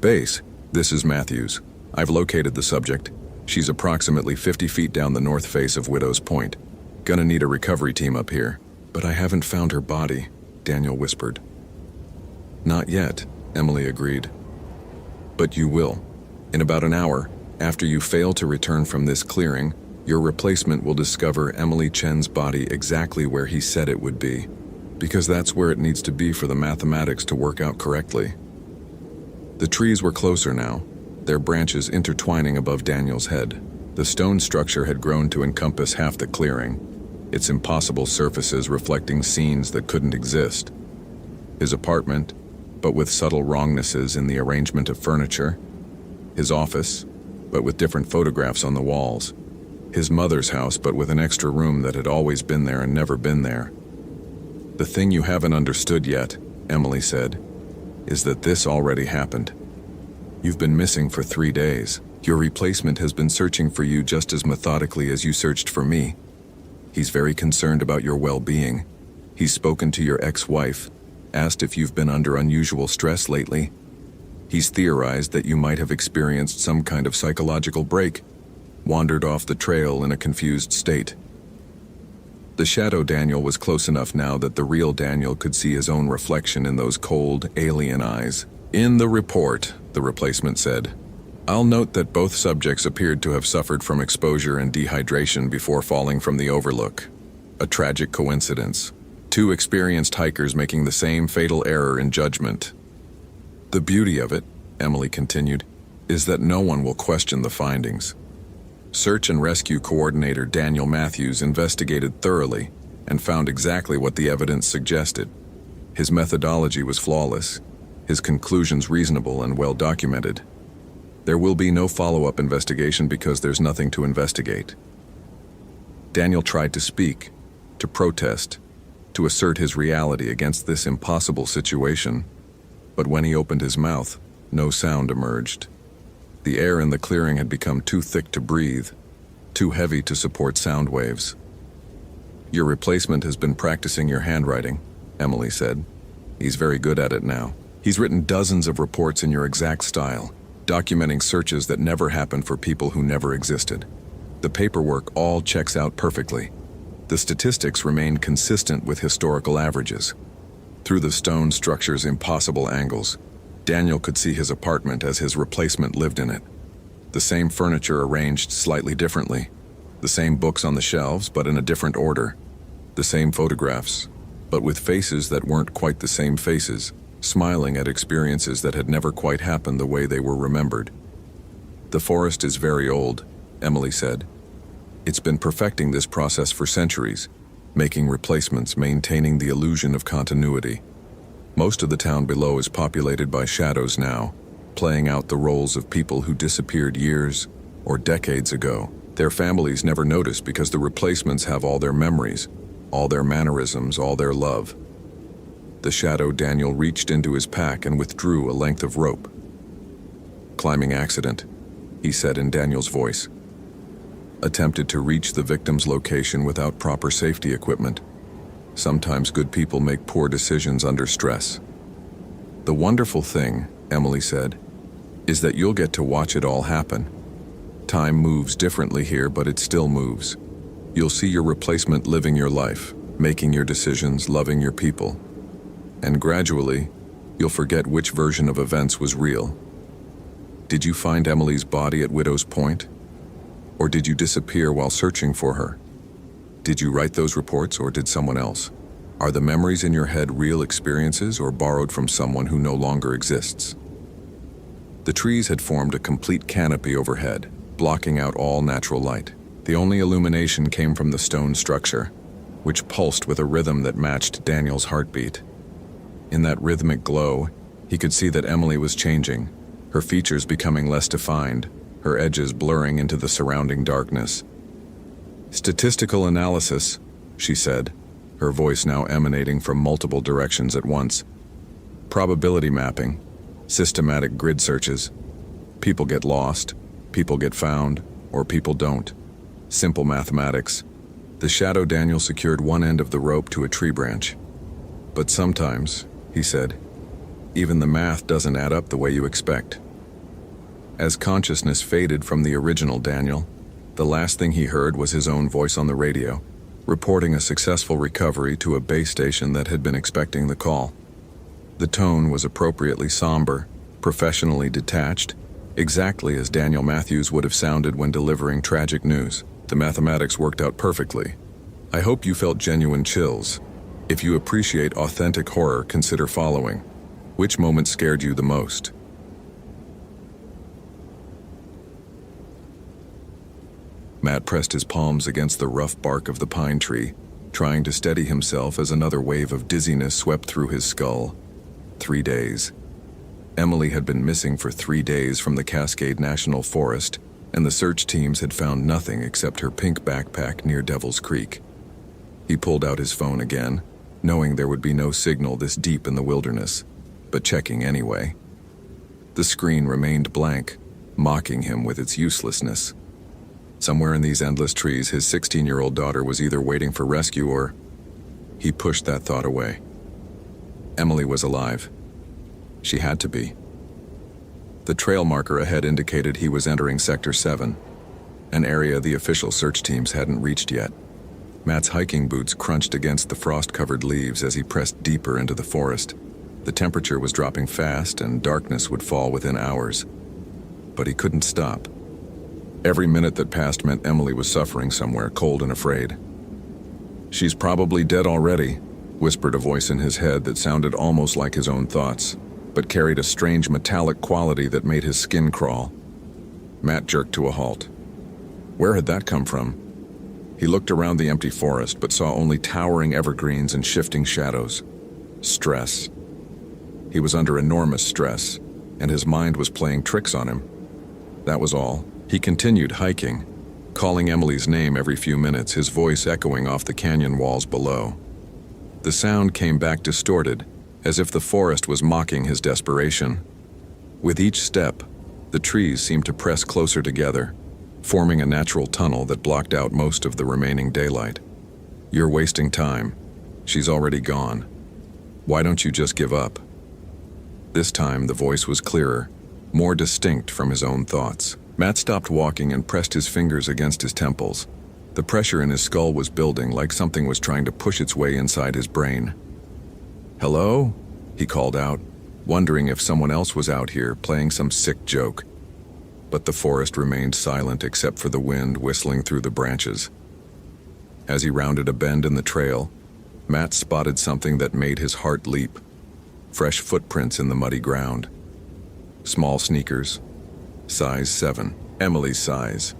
"Base, this is Matthews. I've located the subject. She's approximately 50 feet down the north face of Widow's Point. Gonna need a recovery team up here. But I haven't found her body, Daniel whispered. Not yet, Emily agreed. But you will. In about an hour, after you fail to return from this clearing, your replacement will discover Emily Chen's body exactly where he said it would be, because that's where it needs to be for the mathematics to work out correctly. The trees were closer now, their branches intertwining above Daniel's head. The stone structure had grown to encompass half the clearing, its impossible surfaces reflecting scenes that couldn't exist. His apartment, but with subtle wrongnesses in the arrangement of furniture. His office, but with different photographs on the walls. His mother's house, but with an extra room that had always been there and never been there. The thing you haven't understood yet, Emily said, is that this already happened. You've been missing for 3 days. Your replacement has been searching for you just as methodically as you searched for me. He's very concerned about your well-being. He's spoken to your ex-wife, asked if you've been under unusual stress lately. He's theorized that you might have experienced some kind of psychological break, wandered off the trail in a confused state. The shadow Daniel was close enough now that the real Daniel could see his own reflection in those cold, alien eyes. In the report, the replacement said, I'll note that both subjects appeared to have suffered from exposure and dehydration before falling from the overlook. A tragic coincidence. 2 experienced hikers making the same fatal error in judgment. The beauty of it, Emily continued, is that no one will question the findings. Search and Rescue Coordinator Daniel Matthews investigated thoroughly and found exactly what the evidence suggested. His methodology was flawless, his conclusions reasonable and well documented. There will be no follow-up investigation because there's nothing to investigate. Daniel tried to speak, to protest, to assert his reality against this impossible situation, but when he opened his mouth, no sound emerged. The air in the clearing had become too thick to breathe, too heavy to support sound waves. Your replacement has been practicing your handwriting, Emily said. He's very good at it now. He's written dozens of reports in your exact style, documenting searches that never happened for people who never existed. The paperwork all checks out perfectly. The statistics remain consistent with historical averages. Through the stone structure's impossible angles, Daniel could see his apartment as his replacement lived in it. The same furniture arranged slightly differently. The same books on the shelves, but in a different order. The same photographs, but with faces that weren't quite the same faces, smiling at experiences that had never quite happened the way they were remembered. The forest is very old, Emily said. It's been perfecting this process for centuries, making replacements, maintaining the illusion of continuity. Most of the town below is populated by shadows now, playing out the roles of people who disappeared years or decades ago. Their families never notice because the replacements have all their memories, all their mannerisms, all their love. The shadow Daniel reached into his pack and withdrew a length of rope. Climbing accident, he said in Daniel's voice. Attempted to reach the victim's location without proper safety equipment. Sometimes good people make poor decisions under stress. The wonderful thing, Emily said, is that you'll get to watch it all happen. Time moves differently here, but it still moves. You'll see your replacement living your life, making your decisions, loving your people. And gradually, you'll forget which version of events was real. Did you find Emily's body at Widow's Point? Or did you disappear while searching for her? Did you write those reports or did someone else? Are the memories in your head real experiences or borrowed from someone who no longer exists? The trees had formed a complete canopy overhead, blocking out all natural light. The only illumination came from the stone structure, which pulsed with a rhythm that matched Daniel's heartbeat. In that rhythmic glow, he could see that Emily was changing, her features becoming less defined, her edges blurring into the surrounding darkness. Statistical analysis, she said, her voice now emanating from multiple directions at once. Probability mapping, systematic grid searches. People get lost, people get found, or people don't. Simple mathematics. The shadow Daniel secured one end of the rope to a tree branch. But sometimes, he said, even the math doesn't add up the way you expect. As consciousness faded from the original Daniel, the last thing he heard was his own voice on the radio, reporting a successful recovery to a base station that had been expecting the call. The tone was appropriately somber, professionally detached, exactly as Daniel Matthews would have sounded when delivering tragic news. The mathematics worked out perfectly. I hope you felt genuine chills. If you appreciate authentic horror, consider following. Which moment scared you the most? Matt pressed his palms against the rough bark of the pine tree, trying to steady himself as another wave of dizziness swept through his skull. 3 days. Emily had been missing for 3 days from the Cascade National Forest, and the search teams had found nothing except her pink backpack near Devil's Creek. He pulled out his phone again, knowing there would be no signal this deep in the wilderness, but checking anyway. The screen remained blank, mocking him with its uselessness. Somewhere in these endless trees, his 16-year-old daughter was either waiting for rescue or... He pushed that thought away. Emily was alive. She had to be. The trail marker ahead indicated he was entering Sector 7, an area the official search teams hadn't reached yet. Matt's hiking boots crunched against the frost-covered leaves as he pressed deeper into the forest. The temperature was dropping fast and darkness would fall within hours. But he couldn't stop. Every minute that passed meant Emily was suffering somewhere, cold and afraid. "She's probably dead already," whispered a voice in his head that sounded almost like his own thoughts, but carried a strange metallic quality that made his skin crawl. Matt jerked to a halt. Where had that come from? He looked around the empty forest, but saw only towering evergreens and shifting shadows. Stress. He was under enormous stress, and his mind was playing tricks on him. That was all. He continued hiking, calling Emily's name every few minutes, his voice echoing off the canyon walls below. The sound came back distorted, as if the forest was mocking his desperation. With each step, the trees seemed to press closer together, forming a natural tunnel that blocked out most of the remaining daylight. "You're wasting time. She's already gone. Why don't you just give up?" This time, the voice was clearer, more distinct from his own thoughts. Matt stopped walking and pressed his fingers against his temples. The pressure in his skull was building, like something was trying to push its way inside his brain. "Hello?" he called out, wondering if someone else was out here playing some sick joke. But the forest remained silent except for the wind whistling through the branches. As he rounded a bend in the trail, Matt spotted something that made his heart leap. Fresh footprints in the muddy ground. Small sneakers. Size 7, Emily's size.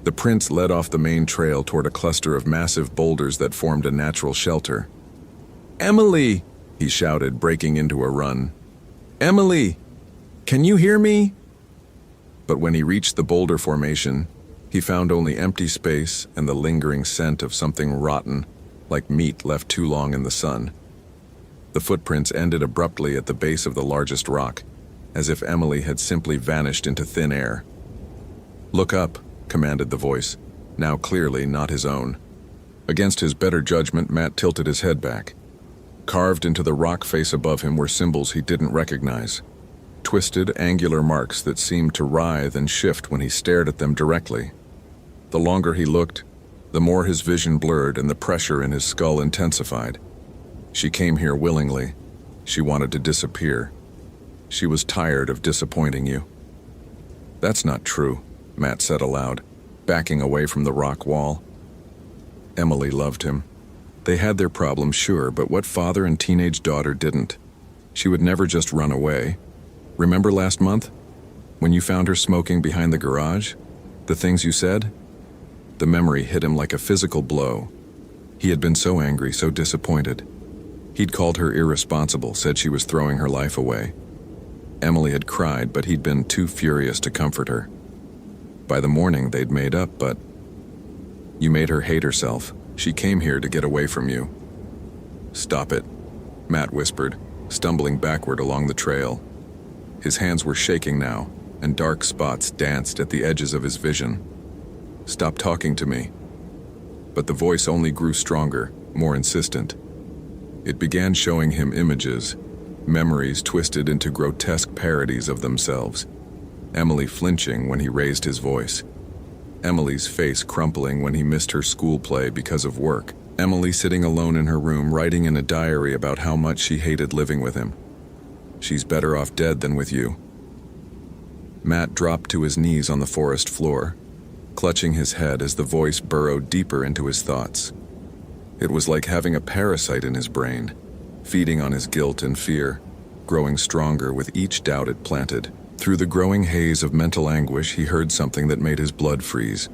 The prints led off the main trail toward a cluster of massive boulders that formed a natural shelter. "Emily!" he shouted, breaking into a run. "Emily! Can you hear me?" But when he reached the boulder formation, he found only empty space and the lingering scent of something rotten, like meat left too long in the sun. The footprints ended abruptly at the base of the largest rock, as if Emily had simply vanished into thin air. "Look up," commanded the voice, now clearly not his own. Against his better judgment, Matt tilted his head back. Carved into the rock face above him were symbols he didn't recognize. Twisted, angular marks that seemed to writhe and shift when he stared at them directly. The longer he looked, the more his vision blurred and the pressure in his skull intensified. She came here willingly. She wanted to disappear. She was tired of disappointing you. "That's not true," Matt said aloud, backing away from the rock wall. Emily loved him. They had their problems, sure, but what father and teenage daughter didn't? She would never just run away. Remember last month? When you found her smoking behind the garage? The things you said? The memory hit him like a physical blow. He had been so angry, so disappointed. He'd called her irresponsible, said she was throwing her life away. Emily had cried, but he'd been too furious to comfort her. By the morning, they'd made up, but... You made her hate herself. She came here to get away from you. "Stop it," Matt whispered, stumbling backward along the trail. His hands were shaking now, and dark spots danced at the edges of his vision. "Stop talking to me." But the voice only grew stronger, more insistent. It began showing him images, memories twisted into grotesque parodies of themselves. Emily flinching when he raised his voice. Emily's face crumpling when he missed her school play because of work. Emily sitting alone in her room writing in a diary about how much she hated living with him. She's better off dead than with you. Matt dropped to his knees on the forest floor, clutching his head as the voice burrowed deeper into his thoughts. It was like having a parasite in his brain, feeding on his guilt and fear, growing stronger with each doubt it planted. Through the growing haze of mental anguish, he heard something that made his blood freeze.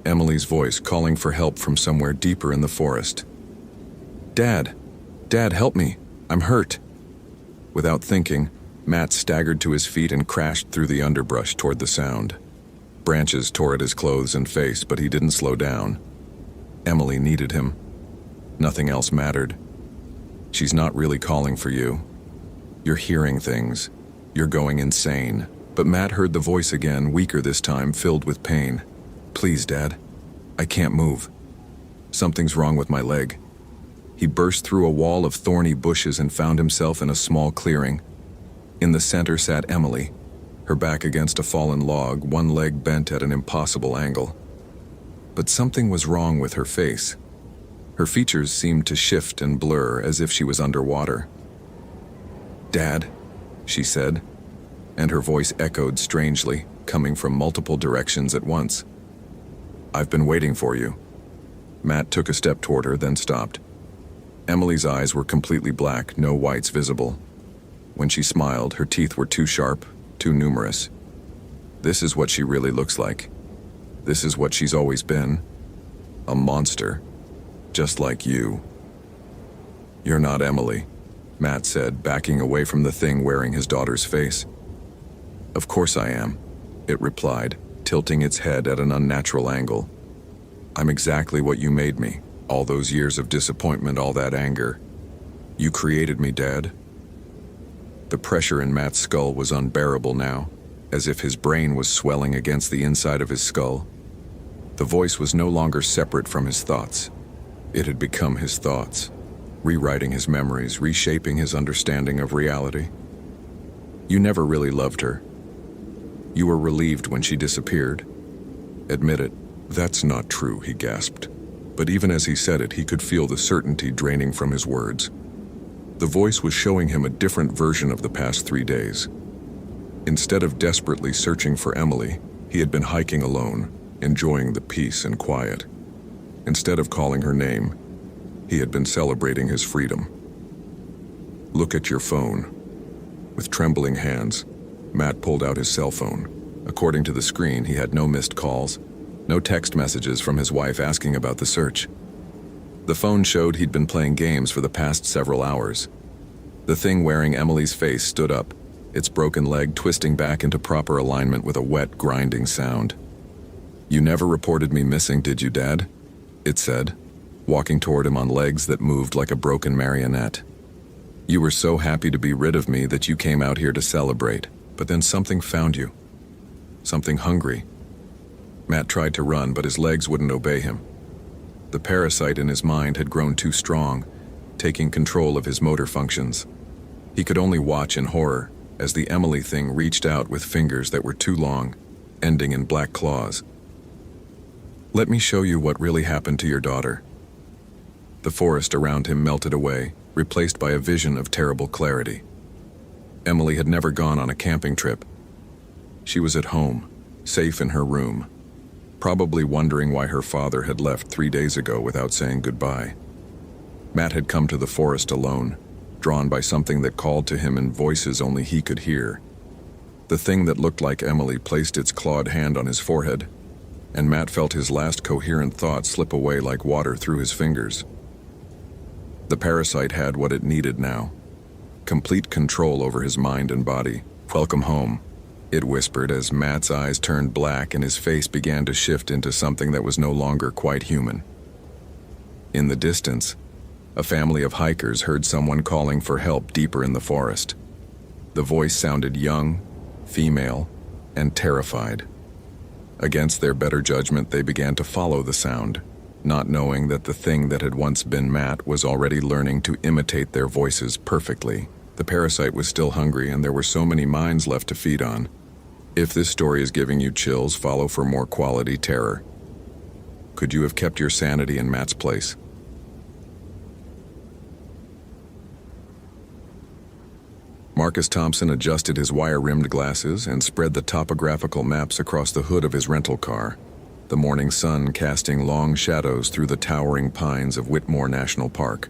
Emily's voice calling for help from somewhere deeper in the forest. "Dad! Dad, help me! I'm hurt!" Without thinking, Matt staggered to his feet and crashed through the underbrush toward the sound. Branches tore at his clothes and face, but he didn't slow down. Emily needed him. Nothing else mattered. She's not really calling for you. You're hearing things. You're going insane. But Matt heard the voice again, weaker this time, filled with pain. "Please, Dad. I can't move. Something's wrong with my leg." He burst through a wall of thorny bushes and found himself in a small clearing. In the center sat Emily, her back against a fallen log, one leg bent at an impossible angle. But something was wrong with her face. Her features seemed to shift and blur as if she was underwater. "Dad," she said, and her voice echoed strangely, coming from multiple directions at once. "I've been waiting for you." Matt took a step toward her, then stopped. Emily's eyes were completely black, no whites visible. When she smiled, her teeth were too sharp, too numerous. This is what she really looks like. This is what she's always been. A monster. Just like you. "You're not Emily," Matt said, backing away from the thing wearing his daughter's face. "Of course I am," it replied, tilting its head at an unnatural angle. "I'm exactly what you made me. All those years of disappointment, all that anger. You created me, Dad." The pressure in Matt's skull was unbearable now, as if his brain was swelling against the inside of his skull. The voice was no longer separate from his thoughts. It had become his thoughts, rewriting his memories, reshaping his understanding of reality. "You never really loved her. You were relieved when she disappeared. Admit it." "That's not true," he gasped. But even as he said it, he could feel the certainty draining from his words. The voice was showing him a different version of the past 3 days. Instead of desperately searching for Emily, he had been hiking alone, enjoying the peace and quiet. Instead of calling her name, he had been celebrating his freedom. "Look at your phone." With trembling hands, Matt pulled out his cell phone. According to the screen, he had no missed calls, no text messages from his wife asking about the search. The phone showed he'd been playing games for the past several hours. The thing wearing Emily's face stood up, its broken leg twisting back into proper alignment with a wet, grinding sound. "You never reported me missing, did you, Dad?" it said, walking toward him on legs that moved like a broken marionette. "You were so happy to be rid of me that you came out here to celebrate, but then something found you. Something hungry." Matt tried to run, but his legs wouldn't obey him. The parasite in his mind had grown too strong, taking control of his motor functions. He could only watch in horror as the Emily thing reached out with fingers that were too long, ending in black claws. "Let me show you what really happened to your daughter." The forest around him melted away, replaced by a vision of terrible clarity. Emily had never gone on a camping trip. She was at home, safe in her room, probably wondering why her father had left 3 days ago without saying goodbye. Matt had come to the forest alone, drawn by something that called to him in voices only he could hear. The thing that looked like Emily placed its clawed hand on his forehead, and Matt felt his last coherent thought slip away like water through his fingers. The parasite had what it needed now. Complete control over his mind and body. "Welcome home," it whispered as Matt's eyes turned black and his face began to shift into something that was no longer quite human. In the distance, a family of hikers heard someone calling for help deeper in the forest. The voice sounded young, female, and terrified. Against their better judgment, they began to follow the sound, not knowing that the thing that had once been Matt was already learning to imitate their voices perfectly. The parasite was still hungry, and there were so many minds left to feed on. If this story is giving you chills, follow for more quality terror. Could you have kept your sanity in Matt's place? Marcus Thompson adjusted his wire-rimmed glasses and spread the topographical maps across the hood of his rental car, the morning sun casting long shadows through the towering pines of Whitmore National Park.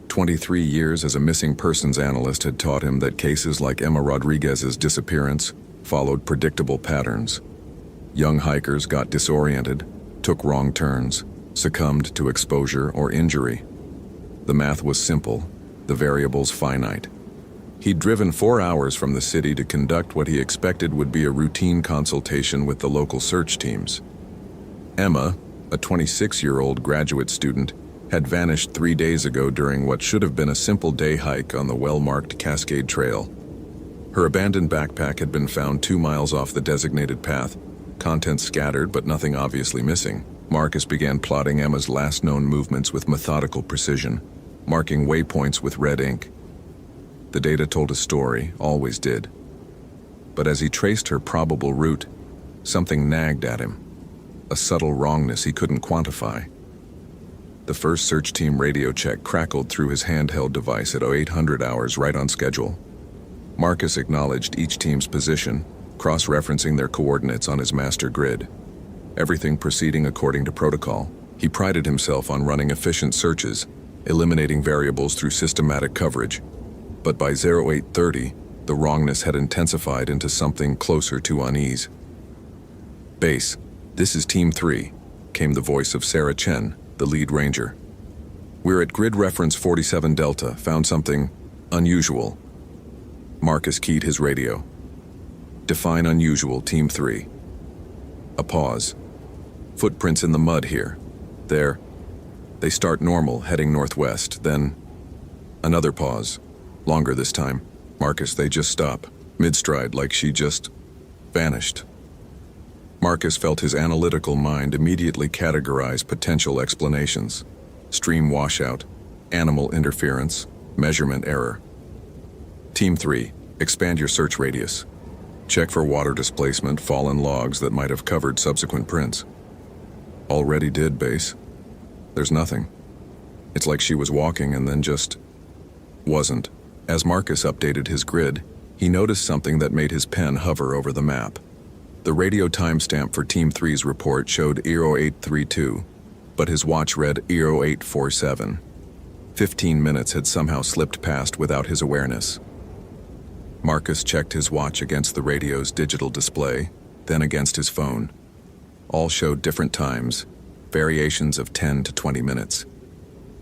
23 years as a missing persons analyst had taught him that cases like Emma Rodriguez's disappearance followed predictable patterns. Young hikers got disoriented, took wrong turns, succumbed to exposure or injury. The math was simple, the variables finite. He'd driven 4 hours from the city to conduct what he expected would be a routine consultation with the local search teams. Emma, a 26-year-old graduate student, had vanished 3 days ago during what should have been a simple day hike on the well-marked Cascade Trail. Her abandoned backpack had been found 2 miles off the designated path, contents scattered but nothing obviously missing. Marcus began plotting Emma's last known movements with methodical precision, marking waypoints with red ink. The data told a story, always did. But as he traced her probable route, something nagged at him, a subtle wrongness he couldn't quantify. The first search team radio check crackled through his handheld device at 0800 hours, right on schedule. Marcus acknowledged each team's position, cross-referencing their coordinates on his master grid. Everything proceeding according to protocol. He prided himself on running efficient searches, eliminating variables through systematic coverage. But by 0830, the wrongness had intensified into something closer to unease. "Base, this is Team 3, came the voice of Sarah Chen, the lead ranger. "We're at grid reference 47 Delta, found something unusual." Marcus keyed his radio. "Define unusual, Team 3. A pause. "Footprints in the mud here. There. They start normal, heading northwest, then another pause. Longer this time. "Marcus, they just stop, mid-stride, like she just vanished." Marcus felt his analytical mind immediately categorize potential explanations. Stream washout, animal interference, measurement error. "Team 3, expand your search radius. Check for water displacement, fallen logs that might have covered subsequent prints." "Already did, Base. There's nothing. It's like she was walking and then just wasn't." As Marcus updated his grid, he noticed something that made his pen hover over the map. The radio timestamp for Team 3's report showed 0832, but his watch read 0847. 15 minutes had somehow slipped past without his awareness. Marcus checked his watch against the radio's digital display, then against his phone. All showed different times, variations of 10 to 20 minutes.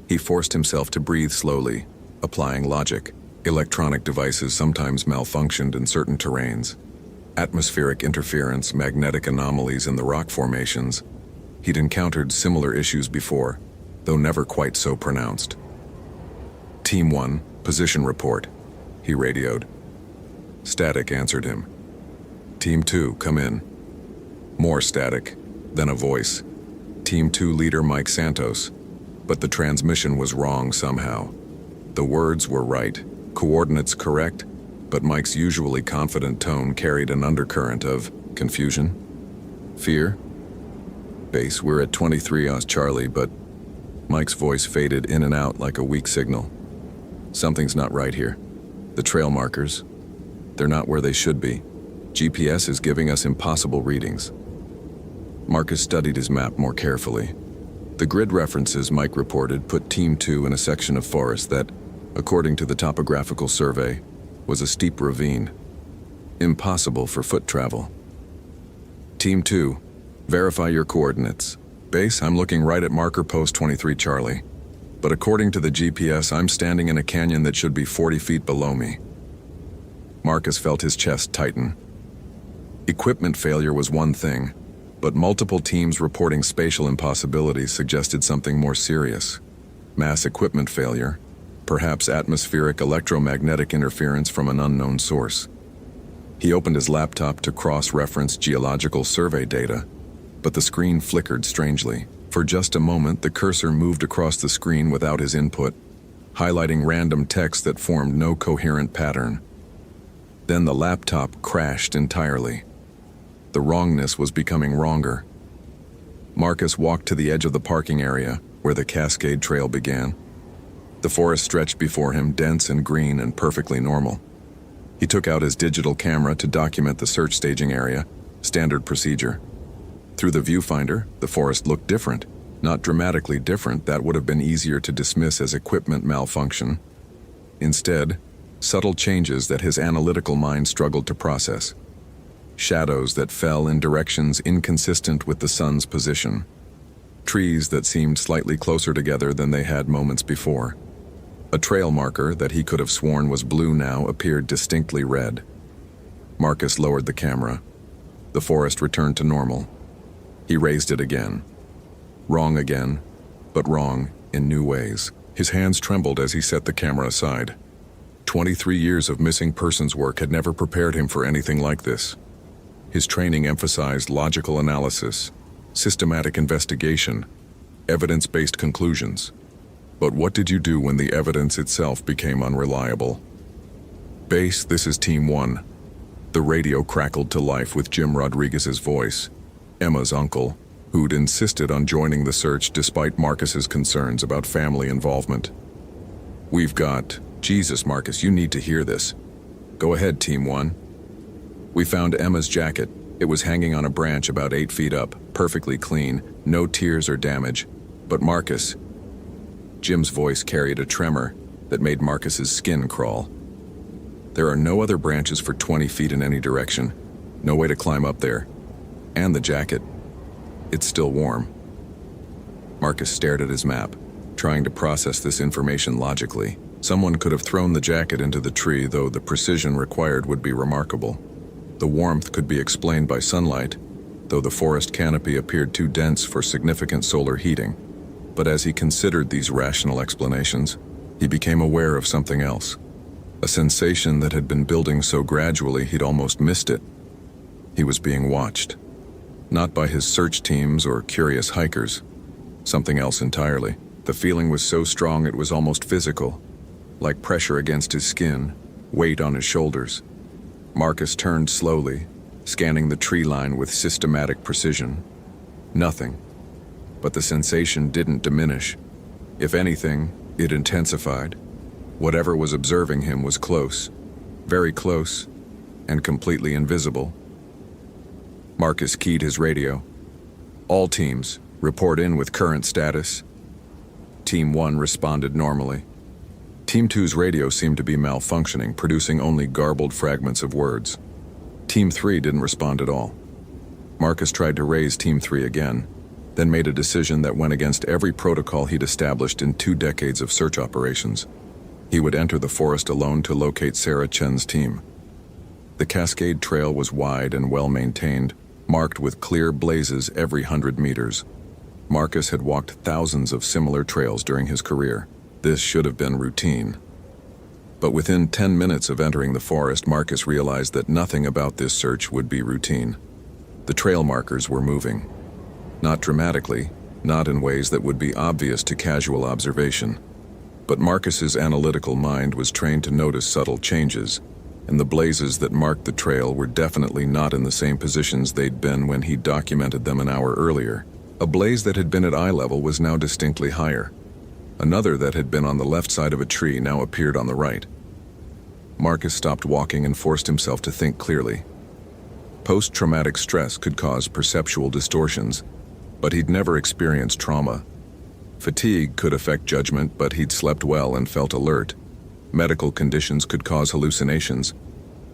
He forced himself to breathe slowly, applying logic. Electronic devices sometimes malfunctioned in certain terrains. Atmospheric interference, magnetic anomalies in the rock formations. He'd encountered similar issues before, though never quite so pronounced. "Team 1, position report," he radioed. Static answered him. "Team 2, come in." More static, then a voice. "Team 2 leader Mike Santos." But the transmission was wrong somehow. The words were right, coordinates correct, but Mike's usually confident tone carried an undercurrent of confusion, fear. "Base, we're at 23 Os Charlie, but..." Mike's voice faded in and out like a weak signal. "Something's not right here. The trail markers, they're not where they should be. GPS is giving us impossible readings." Marcus studied his map more carefully. The grid references Mike reported put Team 2 in a section of forest that, according to the topographical survey, was a steep ravine. Impossible for foot travel. "Team 2, verify your coordinates. Base, I'm looking right at marker post 23 Charlie. But according to the GPS, I'm standing in a canyon that should be 40 feet below me." Marcus felt his chest tighten. Equipment failure was one thing, but multiple teams reporting spatial impossibilities suggested something more serious. Mass equipment failure, perhaps atmospheric electromagnetic interference from an unknown source. He opened his laptop to cross-reference geological survey data, but the screen flickered strangely. For just a moment, the cursor moved across the screen without his input, highlighting random text that formed no coherent pattern. Then the laptop crashed entirely. The wrongness was becoming wronger. Marcus walked to the edge of the parking area, where the Cascade Trail began. The forest stretched before him, dense and green and perfectly normal. He took out his digital camera to document the search staging area, standard procedure. Through the viewfinder, the forest looked different. Not dramatically different, that would have been easier to dismiss as equipment malfunction. Instead, subtle changes that his analytical mind struggled to process. Shadows that fell in directions inconsistent with the sun's position. Trees that seemed slightly closer together than they had moments before. A trail marker that he could have sworn was blue now appeared distinctly red. Marcus lowered the camera. The forest returned to normal. He raised it again. Wrong again, but wrong in new ways. His hands trembled as he set the camera aside. 23 years of missing persons work had never prepared him for anything like this. His training emphasized logical analysis, systematic investigation, evidence-based conclusions. But what did you do when the evidence itself became unreliable? Base, this is Team 1. The radio crackled to life with Jim Rodriguez's voice, Emma's uncle, who'd insisted on joining the search despite Marcus's concerns about family involvement. We've got... Jesus, Marcus, you need to hear this. Go ahead, Team 1. We found Emma's jacket. It was hanging on a branch about 8 feet up, perfectly clean, no tears or damage. But Marcus... Jim's voice carried a tremor that made Marcus's skin crawl. There are no other branches for 20 feet in any direction. No way to climb up there. And the jacket. It's still warm. Marcus stared at his map, trying to process this information logically. Someone could have thrown the jacket into the tree, though the precision required would be remarkable. The warmth could be explained by sunlight, though the forest canopy appeared too dense for significant solar heating. But as he considered these rational explanations, he became aware of something else. A sensation that had been building so gradually he'd almost missed it. He was being watched. Not by his search teams or curious hikers. Something else entirely. The feeling was so strong it was almost physical, like pressure against his skin, weight on his shoulders. Marcus turned slowly, scanning the tree line with systematic precision. Nothing. But the sensation didn't diminish. If anything, it intensified. Whatever was observing him was close, very close, and completely invisible. Marcus keyed his radio. All teams, report in with current status. Team 1 responded normally. Team 2's radio seemed to be malfunctioning, producing only garbled fragments of words. Team 3 didn't respond at all. Marcus tried to raise Team 3 again, then made a decision that went against every protocol he'd established in 2 decades of search operations. He would enter the forest alone to locate Sarah Chen's team. The Cascade Trail was wide and well-maintained, marked with clear blazes every 100 meters. Marcus had walked thousands of similar trails during his career. This should have been routine. But within 10 minutes of entering the forest, Marcus realized that nothing about this search would be routine. The trail markers were moving. Not dramatically, not in ways that would be obvious to casual observation. But Marcus's analytical mind was trained to notice subtle changes, and the blazes that marked the trail were definitely not in the same positions they'd been when he documented them an hour earlier. A blaze that had been at eye level was now distinctly higher. Another that had been on the left side of a tree now appeared on the right. Marcus stopped walking and forced himself to think clearly. Post-traumatic stress could cause perceptual distortions, but he'd never experienced trauma. Fatigue could affect judgment, but he'd slept well and felt alert. Medical conditions could cause hallucinations,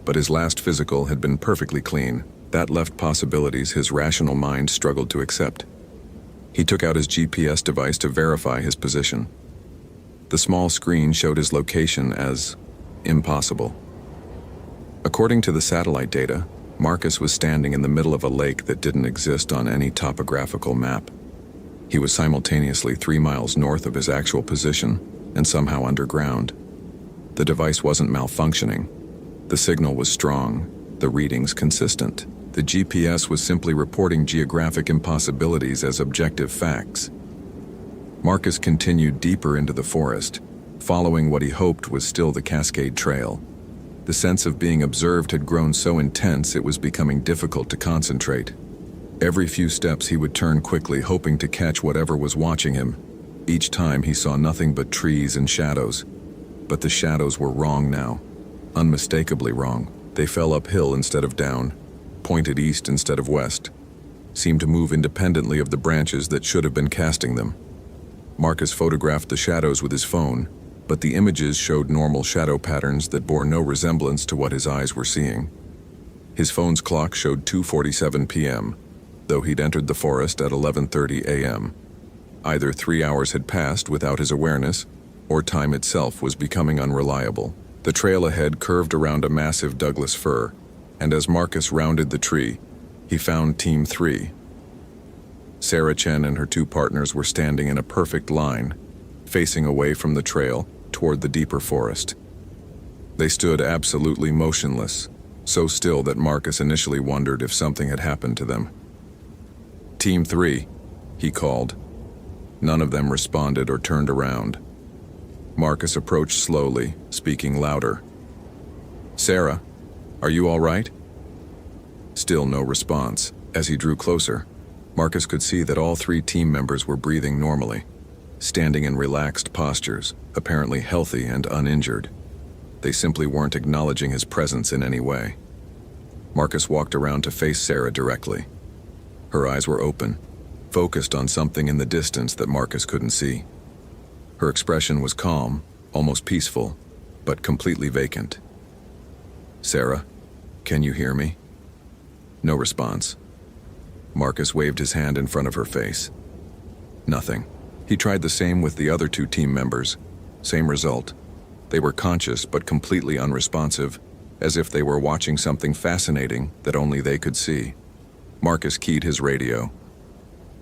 but his last physical had been perfectly clean. That left possibilities his rational mind struggled to accept. He took out his GPS device to verify his position. The small screen showed his location as impossible. According to the satellite data, Marcus was standing in the middle of a lake that didn't exist on any topographical map. He was simultaneously 3 miles north of his actual position and somehow underground. The device wasn't malfunctioning. The signal was strong, the readings consistent. The GPS was simply reporting geographic impossibilities as objective facts. Marcus continued deeper into the forest, following what he hoped was still the Cascade Trail. The sense of being observed had grown so intense it was becoming difficult to concentrate. Every few steps he would turn quickly, hoping to catch whatever was watching him. Each time he saw nothing but trees and shadows. But the shadows were wrong now. Unmistakably wrong. They fell uphill instead of down, pointed east instead of west, seemed to move independently of the branches that should have been casting them. Marcus photographed the shadows with his phone, but the images showed normal shadow patterns that bore no resemblance to what his eyes were seeing. His phone's clock showed 2:47 p.m., though he'd entered the forest at 11:30 a.m. Either 3 hours had passed without his awareness, or time itself was becoming unreliable. The trail ahead curved around a massive Douglas fir, and as Marcus rounded the tree, he found Team 3. Sarah Chen and her two partners were standing in a perfect line, facing away from the trail toward the deeper forest. They stood absolutely motionless, so still that Marcus initially wondered if something had happened to them. "Team 3, he called. None of them responded or turned around. Marcus approached slowly, speaking louder. "Sarah, are you all right?" Still no response. As he drew closer, Marcus could see that all 3 team members were breathing normally, standing in relaxed postures, apparently healthy and uninjured. They simply weren't acknowledging his presence in any way. Marcus walked around to face Sarah directly. Her eyes were open, focused on something in the distance that Marcus couldn't see. Her expression was calm, almost peaceful, but completely vacant. "Sarah, can you hear me?" No response. Marcus waved his hand in front of her face. Nothing. He tried the same with the other 2 team members. Same result. They were conscious but completely unresponsive, as if they were watching something fascinating that only they could see. Marcus keyed his radio.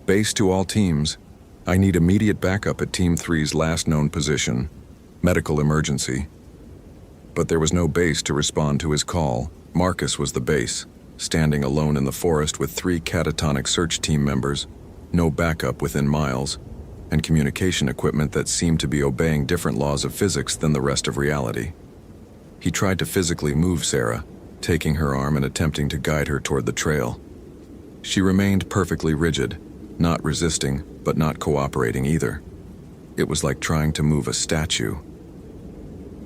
"Base to all teams. I need immediate backup at Team 3's last known position. Medical emergency." But there was no base to respond to his call. Marcus was the base, standing alone in the forest with 3 catatonic search team members, no backup within miles, and communication equipment that seemed to be obeying different laws of physics than the rest of reality. He tried to physically move Sarah, taking her arm and attempting to guide her toward the trail. She remained perfectly rigid, not resisting, but not cooperating either. It was like trying to move a statue.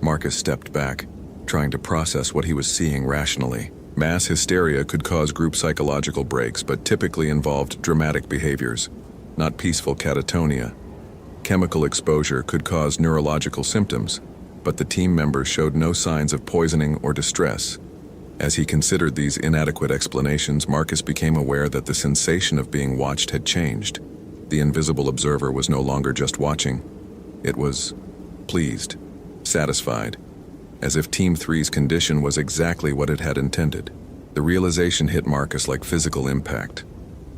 Marcus stepped back, trying to process what he was seeing rationally. Mass hysteria could cause group psychological breaks, but typically involved dramatic behaviors, not peaceful catatonia. Chemical exposure could cause neurological symptoms, but the team members showed no signs of poisoning or distress. As he considered these inadequate explanations, Marcus became aware that the sensation of being watched had changed. The invisible observer was no longer just watching. It was pleased, satisfied, as if Team 3's condition was exactly what it had intended. The realization hit Marcus like physical impact.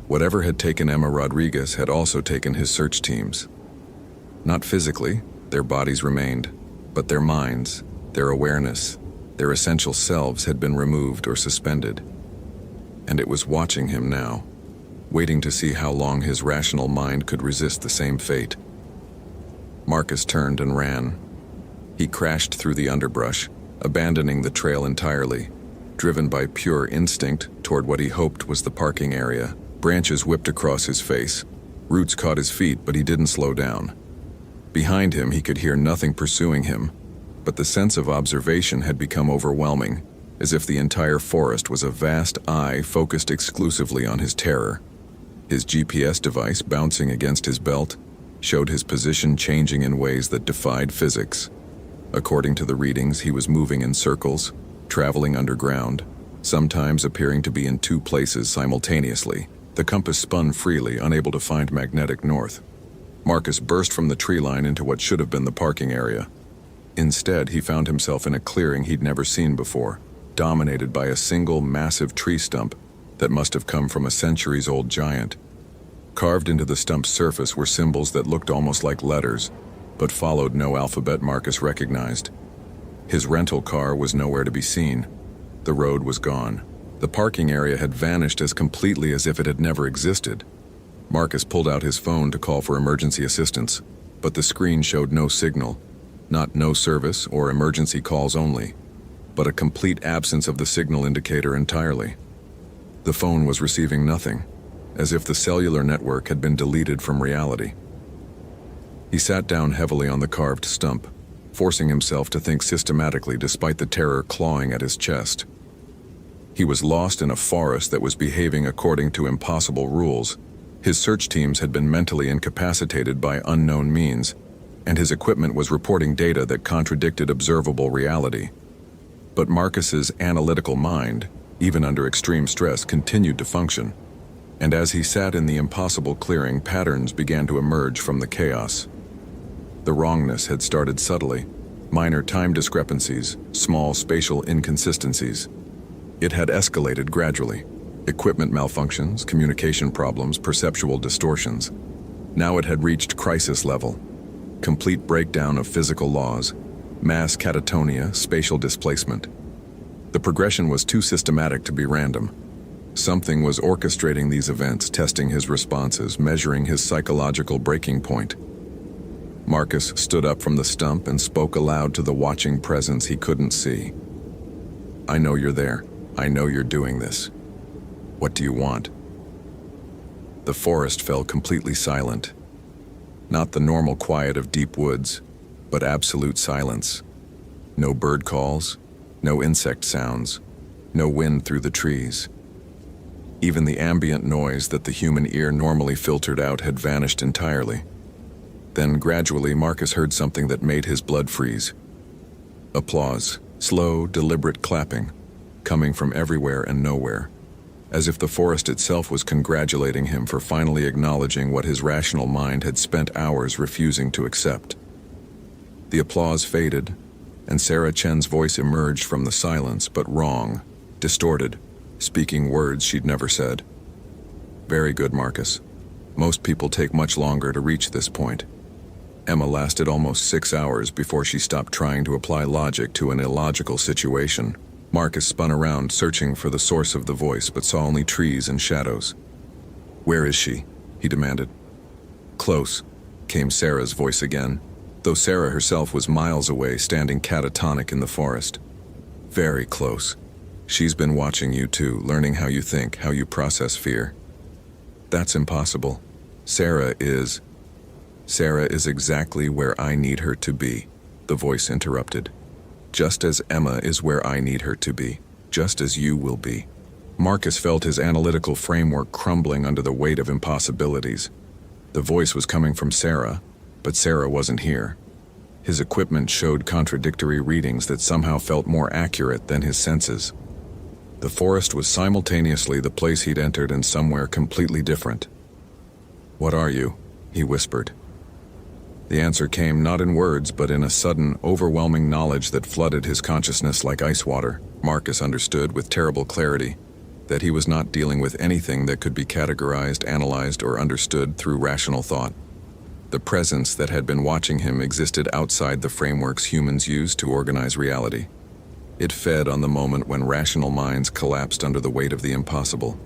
Whatever had taken Emma Rodriguez had also taken his search teams. Not physically, their bodies remained, but their minds, their awareness, their essential selves had been removed or suspended. And it was watching him now, waiting to see how long his rational mind could resist the same fate. Marcus turned and ran. He crashed through the underbrush, abandoning the trail entirely, driven by pure instinct toward what he hoped was the parking area. Branches whipped across his face. Roots caught his feet, but he didn't slow down. Behind him, he could hear nothing pursuing him, but the sense of observation had become overwhelming, as if the entire forest was a vast eye focused exclusively on his terror. His GPS device, bouncing against his belt, showed his position changing in ways that defied physics. According to the readings, he was moving in circles, traveling underground, sometimes appearing to be in 2 places simultaneously. The compass spun freely, unable to find magnetic north. Marcus burst from the tree line into what should have been the parking area. Instead, he found himself in a clearing he'd never seen before, dominated by a single massive tree stump that must have come from a centuries-old giant. Carved into the stump's surface were symbols that looked almost like letters, but followed no alphabet Marcus recognized. His rental car was nowhere to be seen. The road was gone. The parking area had vanished as completely as if it had never existed. Marcus pulled out his phone to call for emergency assistance, but the screen showed no signal, not no service or emergency calls only. but a complete absence of the signal indicator entirely. The phone was receiving nothing, as if the cellular network had been deleted from reality. He sat down heavily on the carved stump, forcing himself to think systematically despite the terror clawing at his chest. He was lost in a forest that was behaving according to impossible rules. His search teams had been mentally incapacitated by unknown means, and his equipment was reporting data that contradicted observable reality. But Marcus's analytical mind, even under extreme stress, continued to function. And as he sat in the impossible clearing, patterns began to emerge from the chaos. The wrongness had started subtly, minor time discrepancies, small spatial inconsistencies. It had escalated gradually. Equipment malfunctions, communication problems, perceptual distortions. Now it had reached crisis level. Complete breakdown of physical laws, mass catatonia, spatial displacement. The progression was too systematic to be random. Something was orchestrating these events, testing his responses, measuring his psychological breaking point. Marcus stood up from the stump and spoke aloud to the watching presence he couldn't see. "I know you're there. I know you're doing this. What do you want?" The forest fell completely silent. Not the normal quiet of deep woods, but absolute silence. No bird calls, no insect sounds, no wind through the trees. Even the ambient noise that the human ear normally filtered out had vanished entirely. Then gradually Marcus heard something that made his blood freeze. Applause, slow, deliberate clapping, coming from everywhere and nowhere, as if the forest itself was congratulating him for finally acknowledging what his rational mind had spent hours refusing to accept. The applause faded, and Sarah Chen's voice emerged from the silence, but wrong, distorted, speaking words she'd never said. "Very good, Marcus. Most people take much longer to reach this point." Emma lasted almost 6 hours before she stopped trying to apply logic to an illogical situation. Marcus spun around, searching for the source of the voice, but saw only trees and shadows. "Where is she?" he demanded. "Close," came Sarah's voice again, though Sarah herself was miles away, standing catatonic in the forest. "Very close. She's been watching you too, learning how you think, how you process fear." "That's impossible. Sarah is exactly where I need her to be," the voice interrupted. "Just as Emma is where I need her to be, just as you will be." Marcus felt his analytical framework crumbling under the weight of impossibilities. The voice was coming from Sarah, but Sarah wasn't here. His equipment showed contradictory readings that somehow felt more accurate than his senses. The forest was simultaneously the place he'd entered and somewhere completely different. "What are you?" he whispered. The answer came not in words, but in a sudden, overwhelming knowledge that flooded his consciousness like ice water. Marcus understood with terrible clarity that he was not dealing with anything that could be categorized, analyzed, or understood through rational thought. The presence that had been watching him existed outside the frameworks humans use to organize reality. It fed on the moment when rational minds collapsed under the weight of the impossible.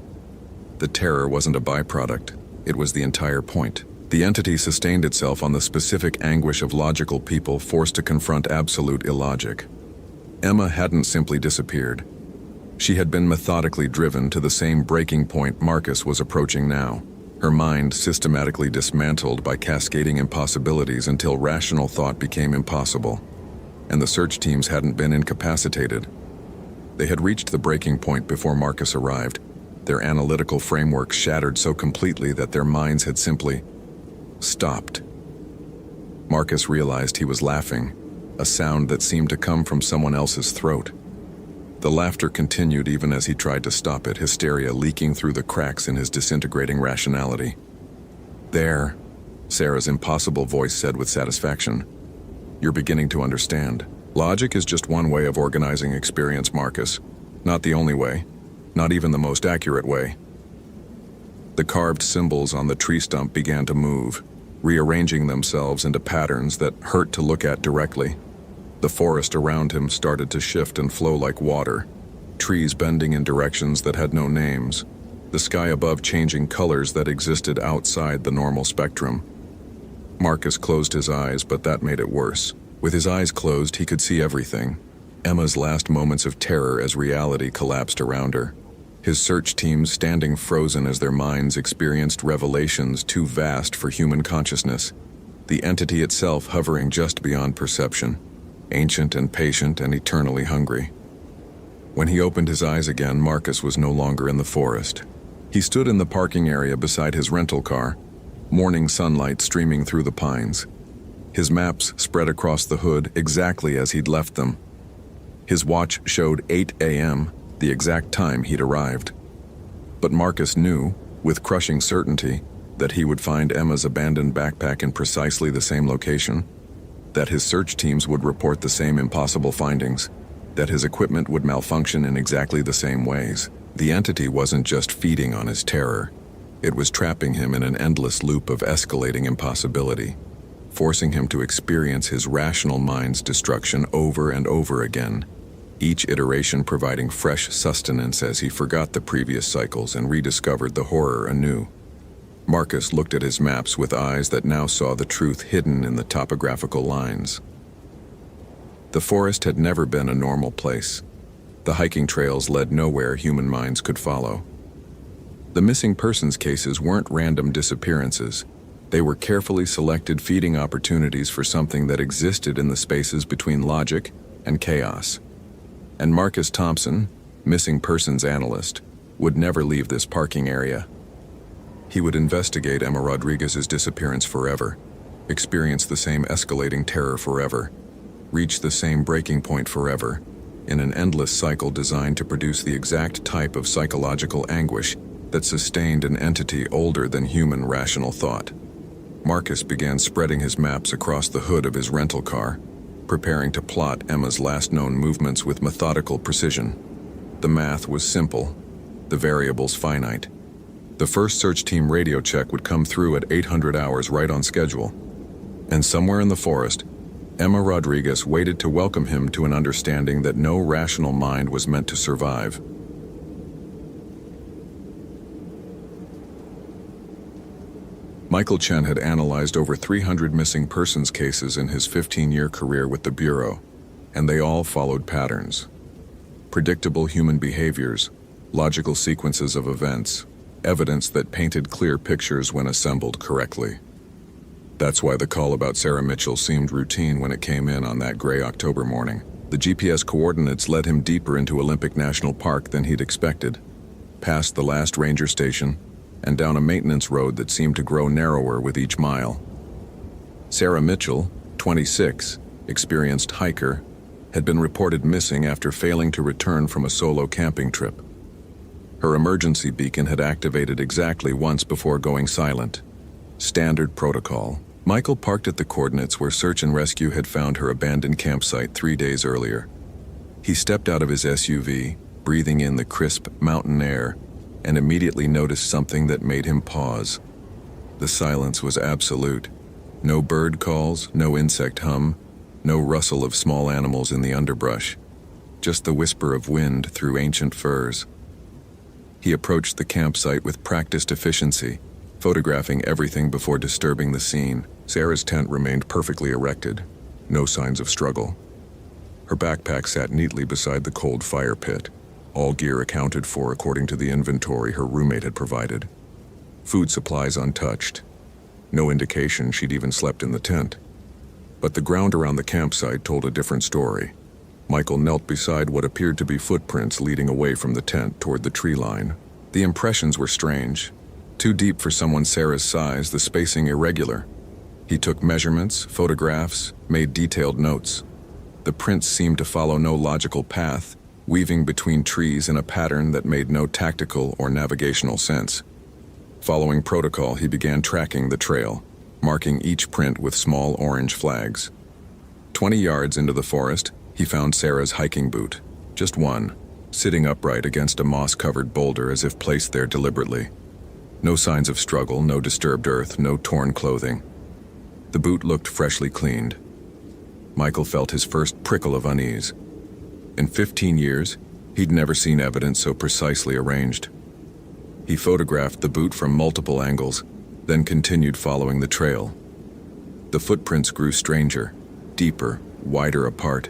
The terror wasn't a byproduct, it was the entire point. The entity sustained itself on the specific anguish of logical people forced to confront absolute illogic. Emma hadn't simply disappeared. She had been methodically driven to the same breaking point Marcus was approaching now, her mind systematically dismantled by cascading impossibilities until rational thought became impossible. And the search teams hadn't been incapacitated. They had reached the breaking point before Marcus arrived, their analytical framework shattered so completely that their minds had simply stopped. Marcus realized he was laughing, a sound that seemed to come from someone else's throat. The laughter continued even as he tried to stop it, hysteria leaking through the cracks in his disintegrating rationality. "There," Sarah's impossible voice said with satisfaction. "You're beginning to understand. Logic is just one way of organizing experience, Marcus. Not the only way. Not even the most accurate way." The carved symbols on the tree stump began to move, rearranging themselves into patterns that hurt to look at directly. The forest around him started to shift and flow like water, trees bending in directions that had no names, the sky above changing colors that existed outside the normal spectrum. Marcus closed his eyes, but that made it worse. With his eyes closed, he could see everything. Emma's last moments of terror as reality collapsed around her. His search teams standing frozen as their minds experienced revelations too vast for human consciousness, the entity itself hovering just beyond perception, ancient and patient and eternally hungry. When he opened his eyes again, Marcus was no longer in the forest. He stood in the parking area beside his rental car, morning sunlight streaming through the pines. His maps spread across the hood exactly as he'd left them. His watch showed 8 a.m., the exact time he'd arrived. But Marcus knew, with crushing certainty, that he would find Emma's abandoned backpack in precisely the same location, that his search teams would report the same impossible findings, that his equipment would malfunction in exactly the same ways. The entity wasn't just feeding on his terror. It was trapping him in an endless loop of escalating impossibility, forcing him to experience his rational mind's destruction over and over again, each iteration providing fresh sustenance as he forgot the previous cycles and rediscovered the horror anew. Marcus looked at his maps with eyes that now saw the truth hidden in the topographical lines. The forest had never been a normal place. The hiking trails led nowhere human minds could follow. The missing persons cases weren't random disappearances. They were carefully selected feeding opportunities for something that existed in the spaces between logic and chaos. And Marcus Thompson, missing persons analyst, would never leave this parking area. He would investigate Emma Rodriguez's disappearance forever, experience the same escalating terror forever, reach the same breaking point forever, in an endless cycle designed to produce the exact type of psychological anguish that sustained an entity older than human rational thought. Marcus began spreading his maps across the hood of his rental car, preparing to plot Emma's last known movements with methodical precision. The math was simple, the variables finite. The first search team radio check would come through at 800 hours right on schedule. And somewhere in the forest, Emma Rodriguez waited to welcome him to an understanding that no rational mind was meant to survive. Michael Chen had analyzed over 300 missing persons cases in his 15-year career with the Bureau, and they all followed patterns. Predictable human behaviors, logical sequences of events, evidence that painted clear pictures when assembled correctly. That's why the call about Sarah Mitchell seemed routine when it came in on that gray October morning. The GPS coordinates led him deeper into Olympic National Park than he'd expected, past the last ranger station, and down a maintenance road that seemed to grow narrower with each mile. Sarah Mitchell, 26, experienced hiker, had been reported missing after failing to return from a solo camping trip. Her emergency beacon had activated exactly once before going silent. Standard protocol. Michael parked at the coordinates where search and rescue had found her abandoned campsite 3 days earlier. He stepped out of his SUV, breathing in the crisp mountain air, and immediately noticed something that made him pause. The silence was absolute. No bird calls, no insect hum, no rustle of small animals in the underbrush, just the whisper of wind through ancient firs. He approached the campsite with practiced efficiency, photographing everything before disturbing the scene. Sarah's tent remained perfectly erected, no signs of struggle. Her backpack sat neatly beside the cold fire pit, all gear accounted for according to the inventory her roommate had provided. Food supplies untouched. No indication she'd even slept in the tent. But the ground around the campsite told a different story. Michael knelt beside what appeared to be footprints leading away from the tent toward the tree line. The impressions were strange. Too deep for someone Sarah's size, the spacing irregular. He took measurements, photographs, made detailed notes. The prints seemed to follow no logical path, weaving between trees in a pattern that made no tactical or navigational sense. Following protocol, he began tracking the trail, marking each print with small orange flags. 20 yards into the forest, he found Sarah's hiking boot, just one, sitting upright against a moss-covered boulder as if placed there deliberately. No signs of struggle, no disturbed earth, no torn clothing. The boot looked freshly cleaned. Michael felt his first prickle of unease. In 15 years, he'd never seen evidence so precisely arranged. He photographed the boot from multiple angles, then continued following the trail. The footprints grew stranger, deeper, wider apart.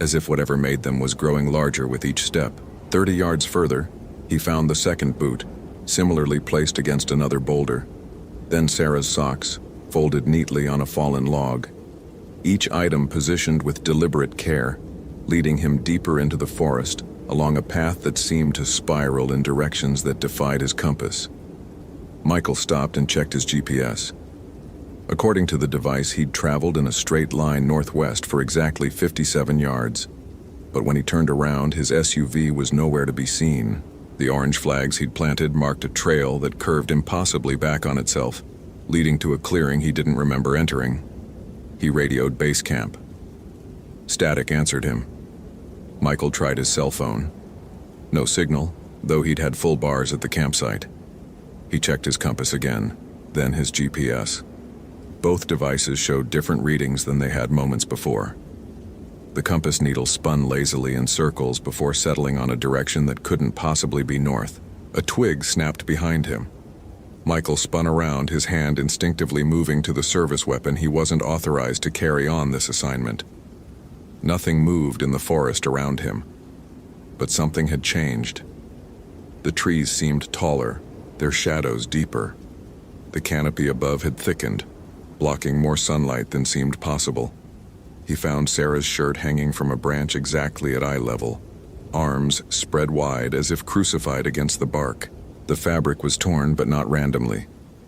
as if whatever made them was growing larger with each step. 30 yards further, he found the second boot, similarly placed against another boulder. Then Sarah's socks, folded neatly on a fallen log. Each item positioned with deliberate care, leading him deeper into the forest, along a path that seemed to spiral in directions that defied his compass. Michael stopped and checked his GPS. According to the device, he'd traveled in a straight line northwest for exactly 57 yards. But when he turned around, his SUV was nowhere to be seen. The orange flags he'd planted marked a trail that curved impossibly back on itself, leading to a clearing he didn't remember entering. He radioed base camp. Static answered him. Michael tried his cell phone. No signal, though he'd had full bars at the campsite. He checked his compass again, then his GPS. Both devices showed different readings than they had moments before. The compass needle spun lazily in circles before settling on a direction that couldn't possibly be north. A twig snapped behind him. Michael spun around, his hand instinctively moving to the service weapon he wasn't authorized to carry on this assignment. Nothing moved in the forest around him, but something had changed. The trees seemed taller, their shadows deeper. The canopy above had thickened, blocking more sunlight than seemed possible. He found Sarah's shirt hanging from a branch exactly at eye level, arms spread wide as if crucified against the bark. The fabric was torn, but not randomly.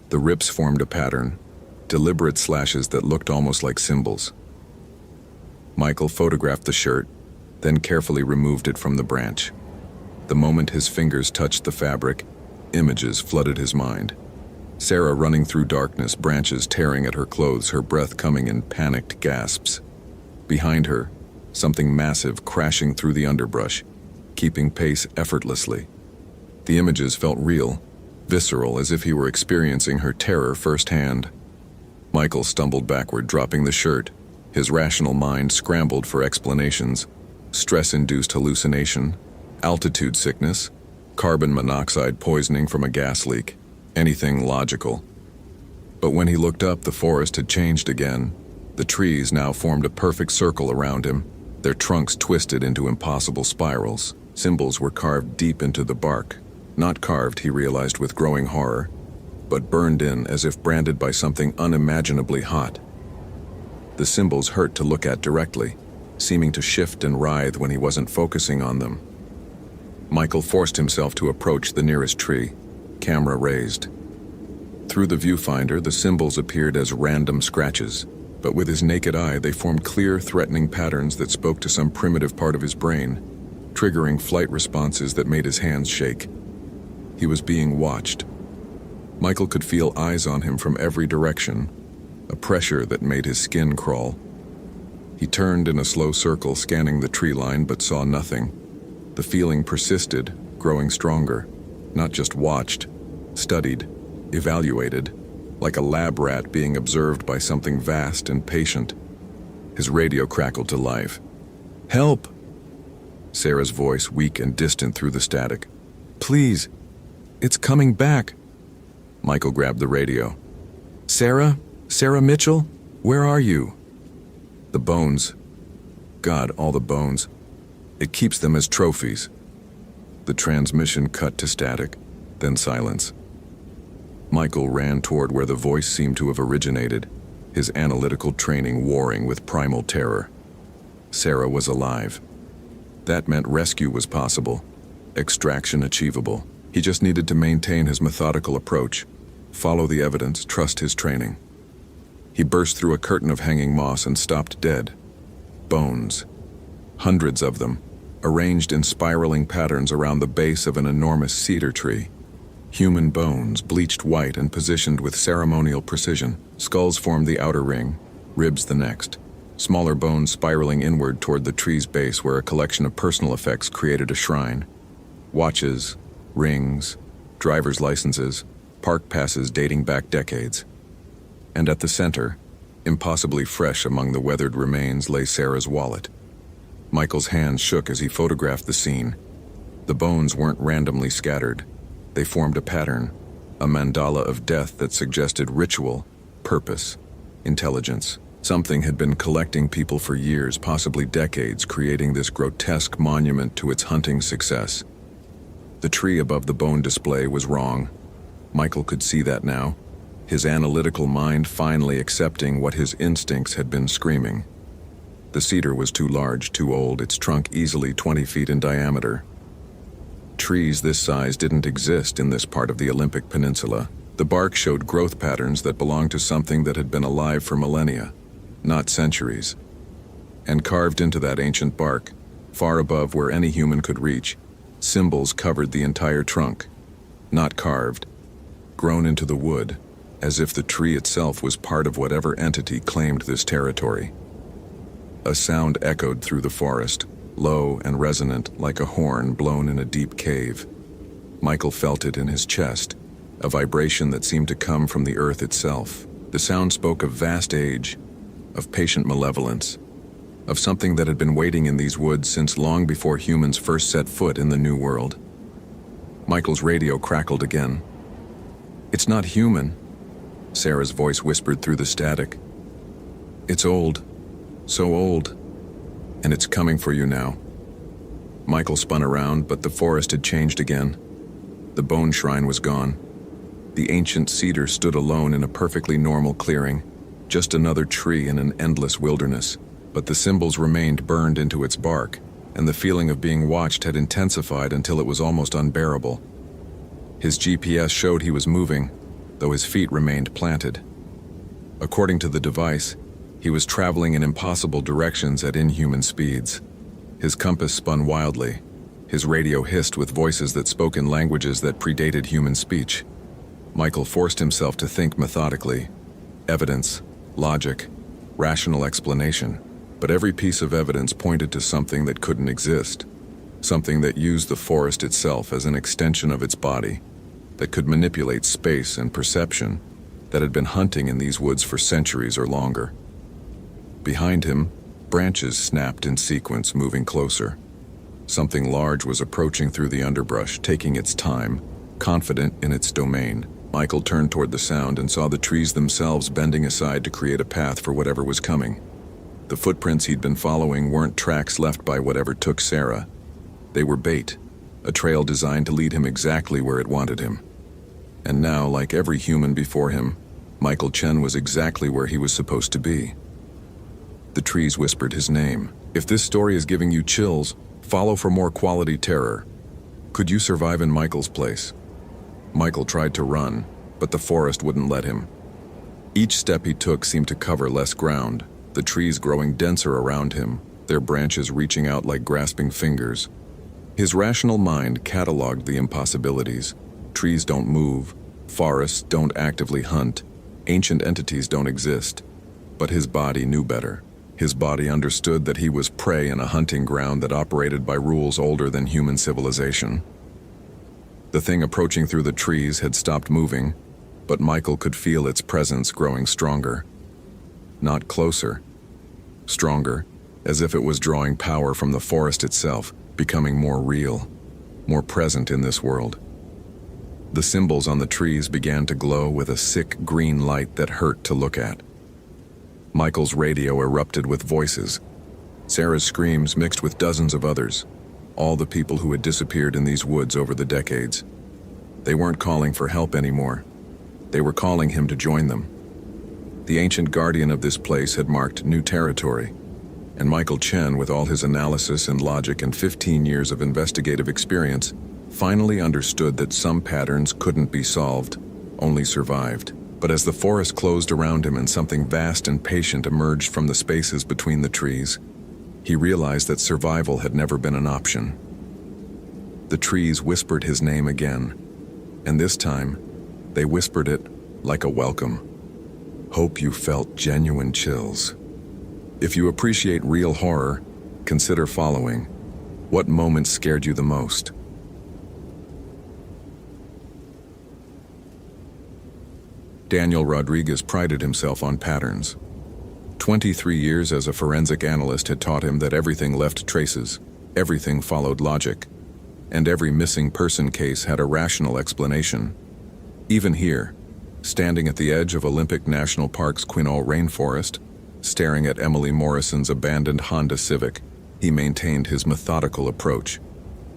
The rips formed a pattern, deliberate slashes that looked almost like symbols. Michael photographed the shirt, then carefully removed it from the branch. The moment his fingers touched the fabric, images flooded his mind. Sarah running through darkness, branches tearing at her clothes, her breath coming in panicked gasps. Behind her, something massive crashing through the underbrush, keeping pace effortlessly. The images felt real, visceral, as if he were experiencing her terror firsthand. Michael stumbled backward, dropping the shirt. His rational mind scrambled for explanations. Stress-induced hallucination, altitude sickness, carbon monoxide poisoning from a gas leak, anything logical. But when he looked up, the forest had changed again. The trees now formed a perfect circle around him, their trunks twisted into impossible spirals. Symbols were carved deep into the bark. Not carved, he realized with growing horror, but burned in as if branded by something unimaginably hot. The symbols hurt to look at directly, seeming to shift and writhe when he wasn't focusing on them. Michael forced himself to approach the nearest tree, camera raised. Through the viewfinder, the symbols appeared as random scratches, but with his naked eye they formed clear, threatening patterns that spoke to some primitive part of his brain, triggering flight responses that made his hands shake. He was being watched. Michael could feel eyes on him from every direction, a pressure that made his skin crawl. He turned in a slow circle, scanning the tree line, but saw nothing. The feeling persisted, growing stronger. Not just watched, studied, evaluated, like a lab rat being observed by something vast and patient. His radio crackled to life. "Help!" Sarah's voice, weak and distant through the static. "Please, it's coming back." Michael grabbed the radio. "Sarah? Sarah Mitchell? Where are you?" The bones. God, all the bones. It keeps them as trophies. The transmission cut to static, then silence. Michael ran toward where the voice seemed to have originated, his analytical training warring with primal terror. Sarah was alive. That meant rescue was possible, extraction achievable. He just needed to maintain his methodical approach, follow the evidence, trust his training. He burst through a curtain of hanging moss and stopped dead. Bones. Hundreds of them, arranged in spiraling patterns around the base of an enormous cedar tree. Human bones, bleached white and positioned with ceremonial precision. Skulls formed the outer ring, ribs the next. Smaller bones spiraling inward toward the tree's base, where a collection of personal effects created a shrine. Watches, rings, driver's licenses, park passes dating back decades. And at the center, impossibly fresh among the weathered remains, lay Sarah's wallet. Michael's hands shook as he photographed the scene. The bones weren't randomly scattered. They formed a pattern, a mandala of death that suggested ritual, purpose, intelligence. Something had been collecting people for years, possibly decades, creating this grotesque monument to its hunting success. The tree above the bone display was wrong. Michael could see that now, his analytical mind finally accepting what his instincts had been screaming. The cedar was too large, too old, its trunk easily 20 feet in diameter. Trees this size didn't exist in this part of the Olympic Peninsula. The bark showed growth patterns that belonged to something that had been alive for millennia, not centuries. And carved into that ancient bark, far above where any human could reach, symbols covered the entire trunk. Not carved, grown into the wood, as if the tree itself was part of whatever entity claimed this territory. A sound echoed through the forest, low and resonant like a horn blown in a deep cave. Michael felt it in his chest, a vibration that seemed to come from the earth itself. The sound spoke of vast age, of patient malevolence, of something that had been waiting in these woods since long before humans first set foot in the New World. Michael's radio crackled again. "It's not human," Sarah's voice whispered through the static. "It's old, so old, and it's coming for you now." Michael spun around, but the forest had changed again. The bone shrine was gone. The ancient cedar stood alone in a perfectly normal clearing, just another tree in an endless wilderness. But the symbols remained burned into its bark, and the feeling of being watched had intensified until it was almost unbearable. His GPS showed he was moving, though his feet remained planted. According to the device, he was traveling in impossible directions at inhuman speeds. His compass spun wildly. His radio hissed with voices that spoke in languages that predated human speech. Michael forced himself to think methodically. Evidence, logic, rational explanation. But every piece of evidence pointed to something that couldn't exist. Something that used the forest itself as an extension of its body, that could manipulate space and perception, that had been hunting in these woods for centuries or longer. Behind him, branches snapped in sequence, moving closer. Something large was approaching through the underbrush, taking its time, confident in its domain. Michael turned toward the sound and saw the trees themselves bending aside to create a path for whatever was coming. The footprints he'd been following weren't tracks left by whatever took Sarah. They were bait, a trail designed to lead him exactly where it wanted him. And now, like every human before him, Michael Chen was exactly where he was supposed to be. The trees whispered his name. If this story is giving you chills, follow for more quality terror. Could you survive in Michael's place? Michael tried to run, but the forest wouldn't let him. Each step he took seemed to cover less ground, the trees growing denser around him, their branches reaching out like grasping fingers. His rational mind cataloged the impossibilities. Trees don't move, forests don't actively hunt, ancient entities don't exist. But his body knew better. His body understood that he was prey in a hunting ground that operated by rules older than human civilization. The thing approaching through the trees had stopped moving, but Michael could feel its presence growing stronger. Not closer, stronger, as if it was drawing power from the forest itself, becoming more real, more present in this world. The symbols on the trees began to glow with a sick green light that hurt to look at. Michael's radio erupted with voices. Sarah's screams mixed with dozens of others, all the people who had disappeared in these woods over the decades. They weren't calling for help anymore. They were calling him to join them. The ancient guardian of this place had marked new territory, and Michael Chen, with all his analysis and logic and 15 years of investigative experience, finally understood that some patterns couldn't be solved, only survived. But as the forest closed around him and something vast and patient emerged from the spaces between the trees, he realized that survival had never been an option. The trees whispered his name again, and this time, they whispered it like a welcome. Hope you felt genuine chills. If you appreciate real horror, consider following. What moments scared you the most? Daniel Rodriguez prided himself on patterns. 23 years as a forensic analyst had taught him that everything left traces, everything followed logic, and every missing person case had a rational explanation. Even here, standing at the edge of Olympic National Park's Quinault rainforest, Staring at Emily Morrison's abandoned Honda Civic, he maintained his methodical approach.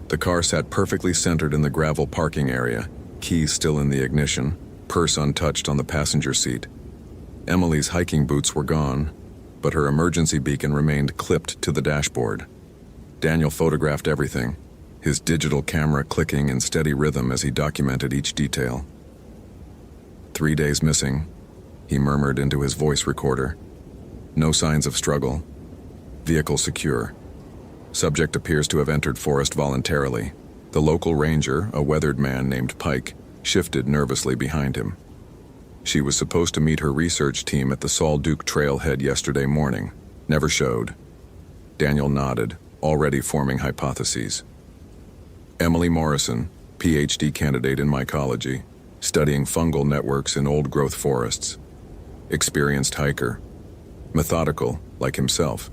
The car sat perfectly centered in the gravel parking area, keys still in the ignition, purse untouched on the passenger seat. Emily's hiking boots were gone, but her emergency beacon remained clipped to the dashboard. Daniel photographed everything, his digital camera clicking in steady rhythm as he documented each detail. 3 days missing, he murmured into his voice recorder. No signs of struggle. Vehicle secure. Subject appears to have entered forest voluntarily. The local ranger, a weathered man named Pike, shifted nervously behind him. She was supposed to meet her research team at the Sal Duke trailhead yesterday morning. Never showed. Daniel nodded, already forming hypotheses. Emily Morrison, PhD candidate in mycology, studying fungal networks in old-growth forests. Experienced hiker. Methodical, like himself.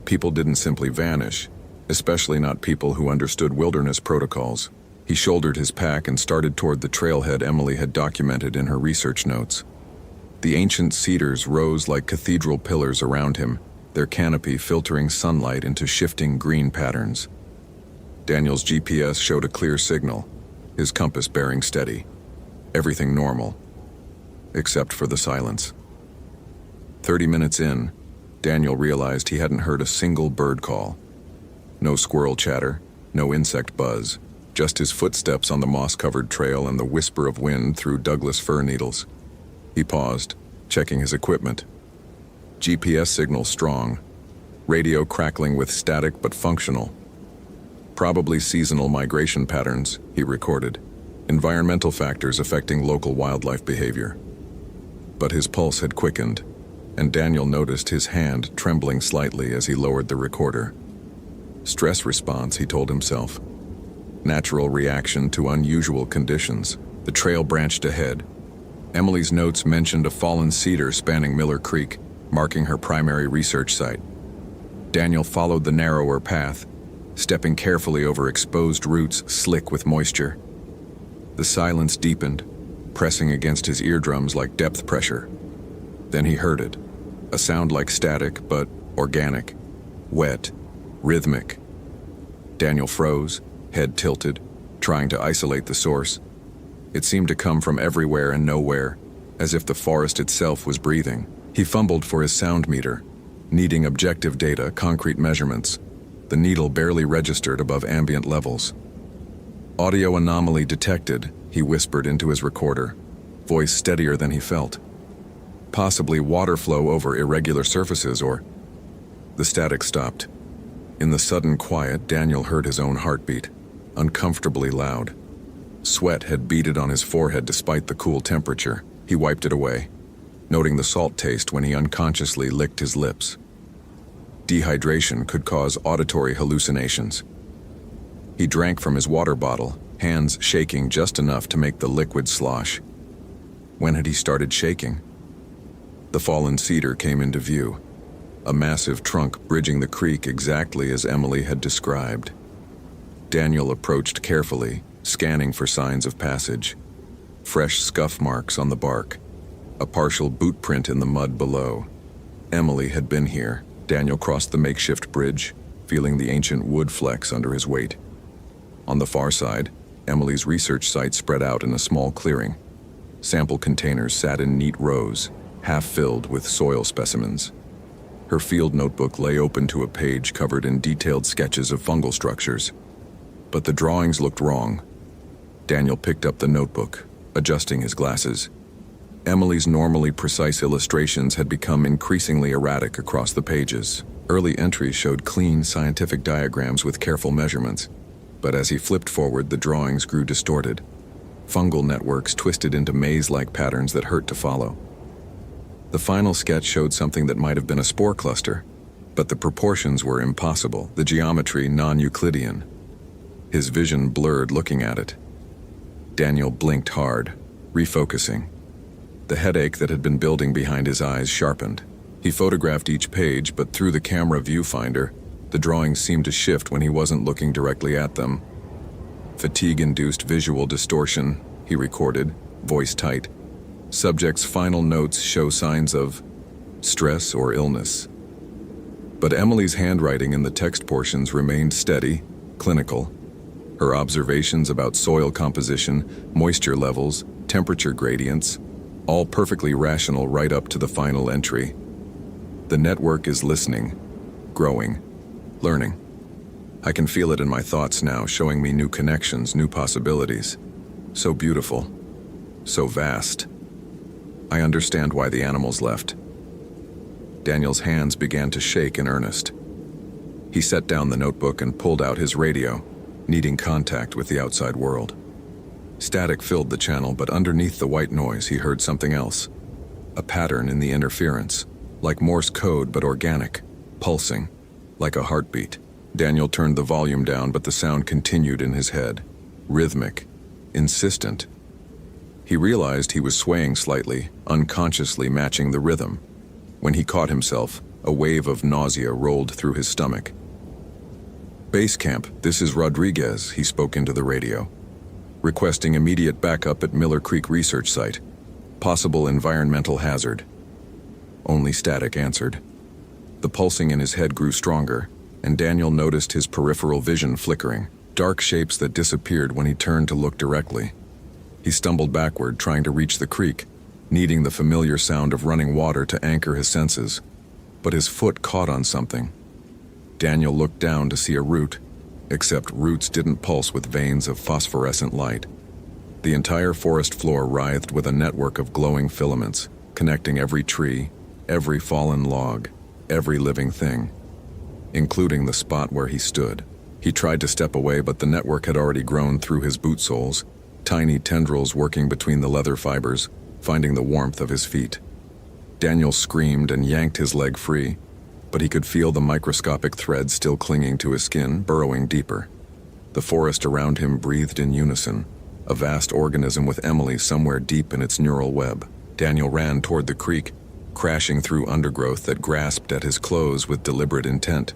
People didn't simply vanish, especially not people who understood wilderness protocols. He shouldered his pack and started toward the trailhead Emily had documented in her research notes. The ancient cedars rose like cathedral pillars around him, their canopy filtering sunlight into shifting green patterns. Daniel's GPS showed a clear signal, his compass bearing steady. Everything normal, except for the silence. 30 minutes in, Daniel realized he hadn't heard a single bird call. No squirrel chatter, no insect buzz, just his footsteps on the moss-covered trail and the whisper of wind through Douglas fir needles. He paused, checking his equipment. GPS signal strong, radio crackling with static but functional. Probably seasonal migration patterns, he recorded, environmental factors affecting local wildlife behavior. But his pulse had quickened, and Daniel noticed his hand trembling slightly as he lowered the recorder. Stress response, he told himself. Natural reaction to unusual conditions. The trail branched ahead. Emily's notes mentioned a fallen cedar spanning Miller Creek, marking her primary research site. Daniel followed the narrower path, stepping carefully over exposed roots slick with moisture. The silence deepened, pressing against his eardrums like depth pressure. Then he heard it, a sound like static but organic, wet, rhythmic. Daniel froze, head tilted, trying to isolate the source. It seemed to come from everywhere and nowhere, as if the forest itself was breathing. He fumbled for his sound meter, needing objective data, concrete measurements. The needle barely registered above ambient levels. Audio anomaly detected, he whispered into his recorder, voice steadier than he felt. Possibly water flow over irregular surfaces or... The static stopped. In the sudden quiet, Daniel heard his own heartbeat, uncomfortably loud. Sweat had beaded on his forehead despite the cool temperature. He wiped it away, noting the salt taste when he unconsciously licked his lips. Dehydration could cause auditory hallucinations. He drank from his water bottle, hands shaking just enough to make the liquid slosh. When had he started shaking? The fallen cedar came into view, a massive trunk bridging the creek exactly as Emily had described. Daniel approached carefully, scanning for signs of passage. Fresh scuff marks on the bark, a partial boot print in the mud below. Emily had been here. Daniel crossed the makeshift bridge, feeling the ancient wood flex under his weight. On the far side, Emily's research site spread out in a small clearing. Sample containers sat in neat rows, half filled with soil specimens. Her field notebook lay open to a page covered in detailed sketches of fungal structures. But the drawings looked wrong. Daniel picked up the notebook, adjusting his glasses. Emily's normally precise illustrations had become increasingly erratic across the pages. Early entries showed clean scientific diagrams with careful measurements, but as he flipped forward, the drawings grew distorted. Fungal networks twisted into maze-like patterns that hurt to follow. The final sketch showed something that might have been a spore cluster, but the proportions were impossible, the geometry non-Euclidean. His vision blurred looking at it. Daniel blinked hard, refocusing. The headache that had been building behind his eyes sharpened. He photographed each page, but through the camera viewfinder, the drawings seemed to shift when he wasn't looking directly at them. Fatigue-induced visual distortion, he recorded, voice tight. Subject's final notes show signs of stress, or illness. But Emily's handwriting in the text portions remained steady, clinical. Her observations about soil composition, moisture levels, temperature gradients, all perfectly rational right up to the final entry. The network is listening, growing, learning. I can feel it in my thoughts now, showing me new connections, new possibilities. So beautiful, so vast. I understand why the animals left. Daniel's hands began to shake in earnest. He set down the notebook and pulled out his radio, needing contact with the outside world. Static filled the channel, but underneath the white noise he heard something else. A pattern in the interference, like Morse code but organic, pulsing, like a heartbeat. Daniel turned the volume down, but the sound continued in his head, rhythmic, insistent. He realized he was swaying slightly, unconsciously matching the rhythm. When he caught himself, a wave of nausea rolled through his stomach. "Base camp, this is Rodriguez," he spoke into the radio. "Requesting immediate backup at Miller Creek Research Site. Possible environmental hazard." Only static answered. The pulsing in his head grew stronger, and Daniel noticed his peripheral vision flickering, dark shapes that disappeared when he turned to look directly. He stumbled backward, trying to reach the creek, needing the familiar sound of running water to anchor his senses. But his foot caught on something. Daniel looked down to see a root, except roots didn't pulse with veins of phosphorescent light. The entire forest floor writhed with a network of glowing filaments, connecting every tree, every fallen log, every living thing, including the spot where he stood. He tried to step away, but the network had already grown through his boot soles, tiny tendrils working between the leather fibers, finding the warmth of his feet. Daniel screamed and yanked his leg free, but he could feel the microscopic thread still clinging to his skin, burrowing deeper. The forest around him breathed in unison, a vast organism with Emily somewhere deep in its neural web. Daniel ran toward the creek, crashing through undergrowth that grasped at his clothes with deliberate intent.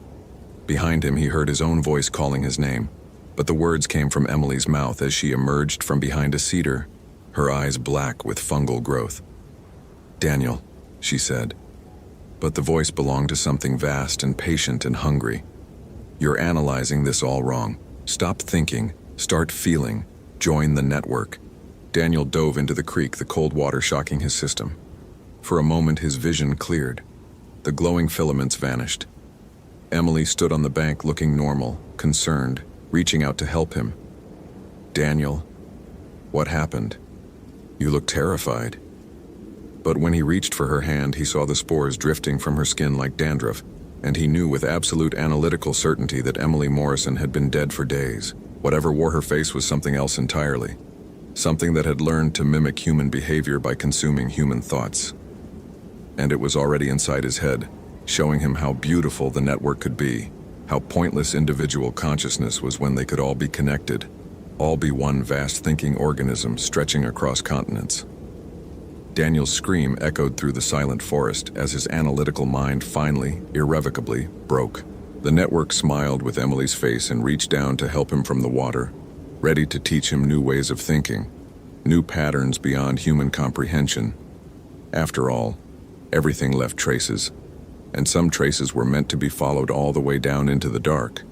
Behind him, he heard his own voice calling his name, but the words came from Emily's mouth as she emerged from behind a cedar, her eyes black with fungal growth. "Daniel," she said, but the voice belonged to something vast and patient and hungry. "You're analyzing this all wrong. Stop thinking, start feeling, join the network." Daniel dove into the creek, the cold water shocking his system. For a moment, his vision cleared. The glowing filaments vanished. Emily stood on the bank looking normal, concerned, reaching out to help him. "Daniel, what happened? You look terrified." But when he reached for her hand, he saw the spores drifting from her skin like dandruff, and he knew with absolute analytical certainty that Emily Morrison had been dead for days. Whatever wore her face was something else entirely. Something that had learned to mimic human behavior by consuming human thoughts. And it was already inside his head, showing him how beautiful the network could be, how pointless individual consciousness was when they could all be connected, all be one vast thinking organism stretching across continents. Daniel's scream echoed through the silent forest as his analytical mind finally, irrevocably, broke. The network smiled with Emily's face and reached down to help him from the water, ready to teach him new ways of thinking, new patterns beyond human comprehension. After all, everything left traces, and some traces were meant to be followed all the way down into the dark.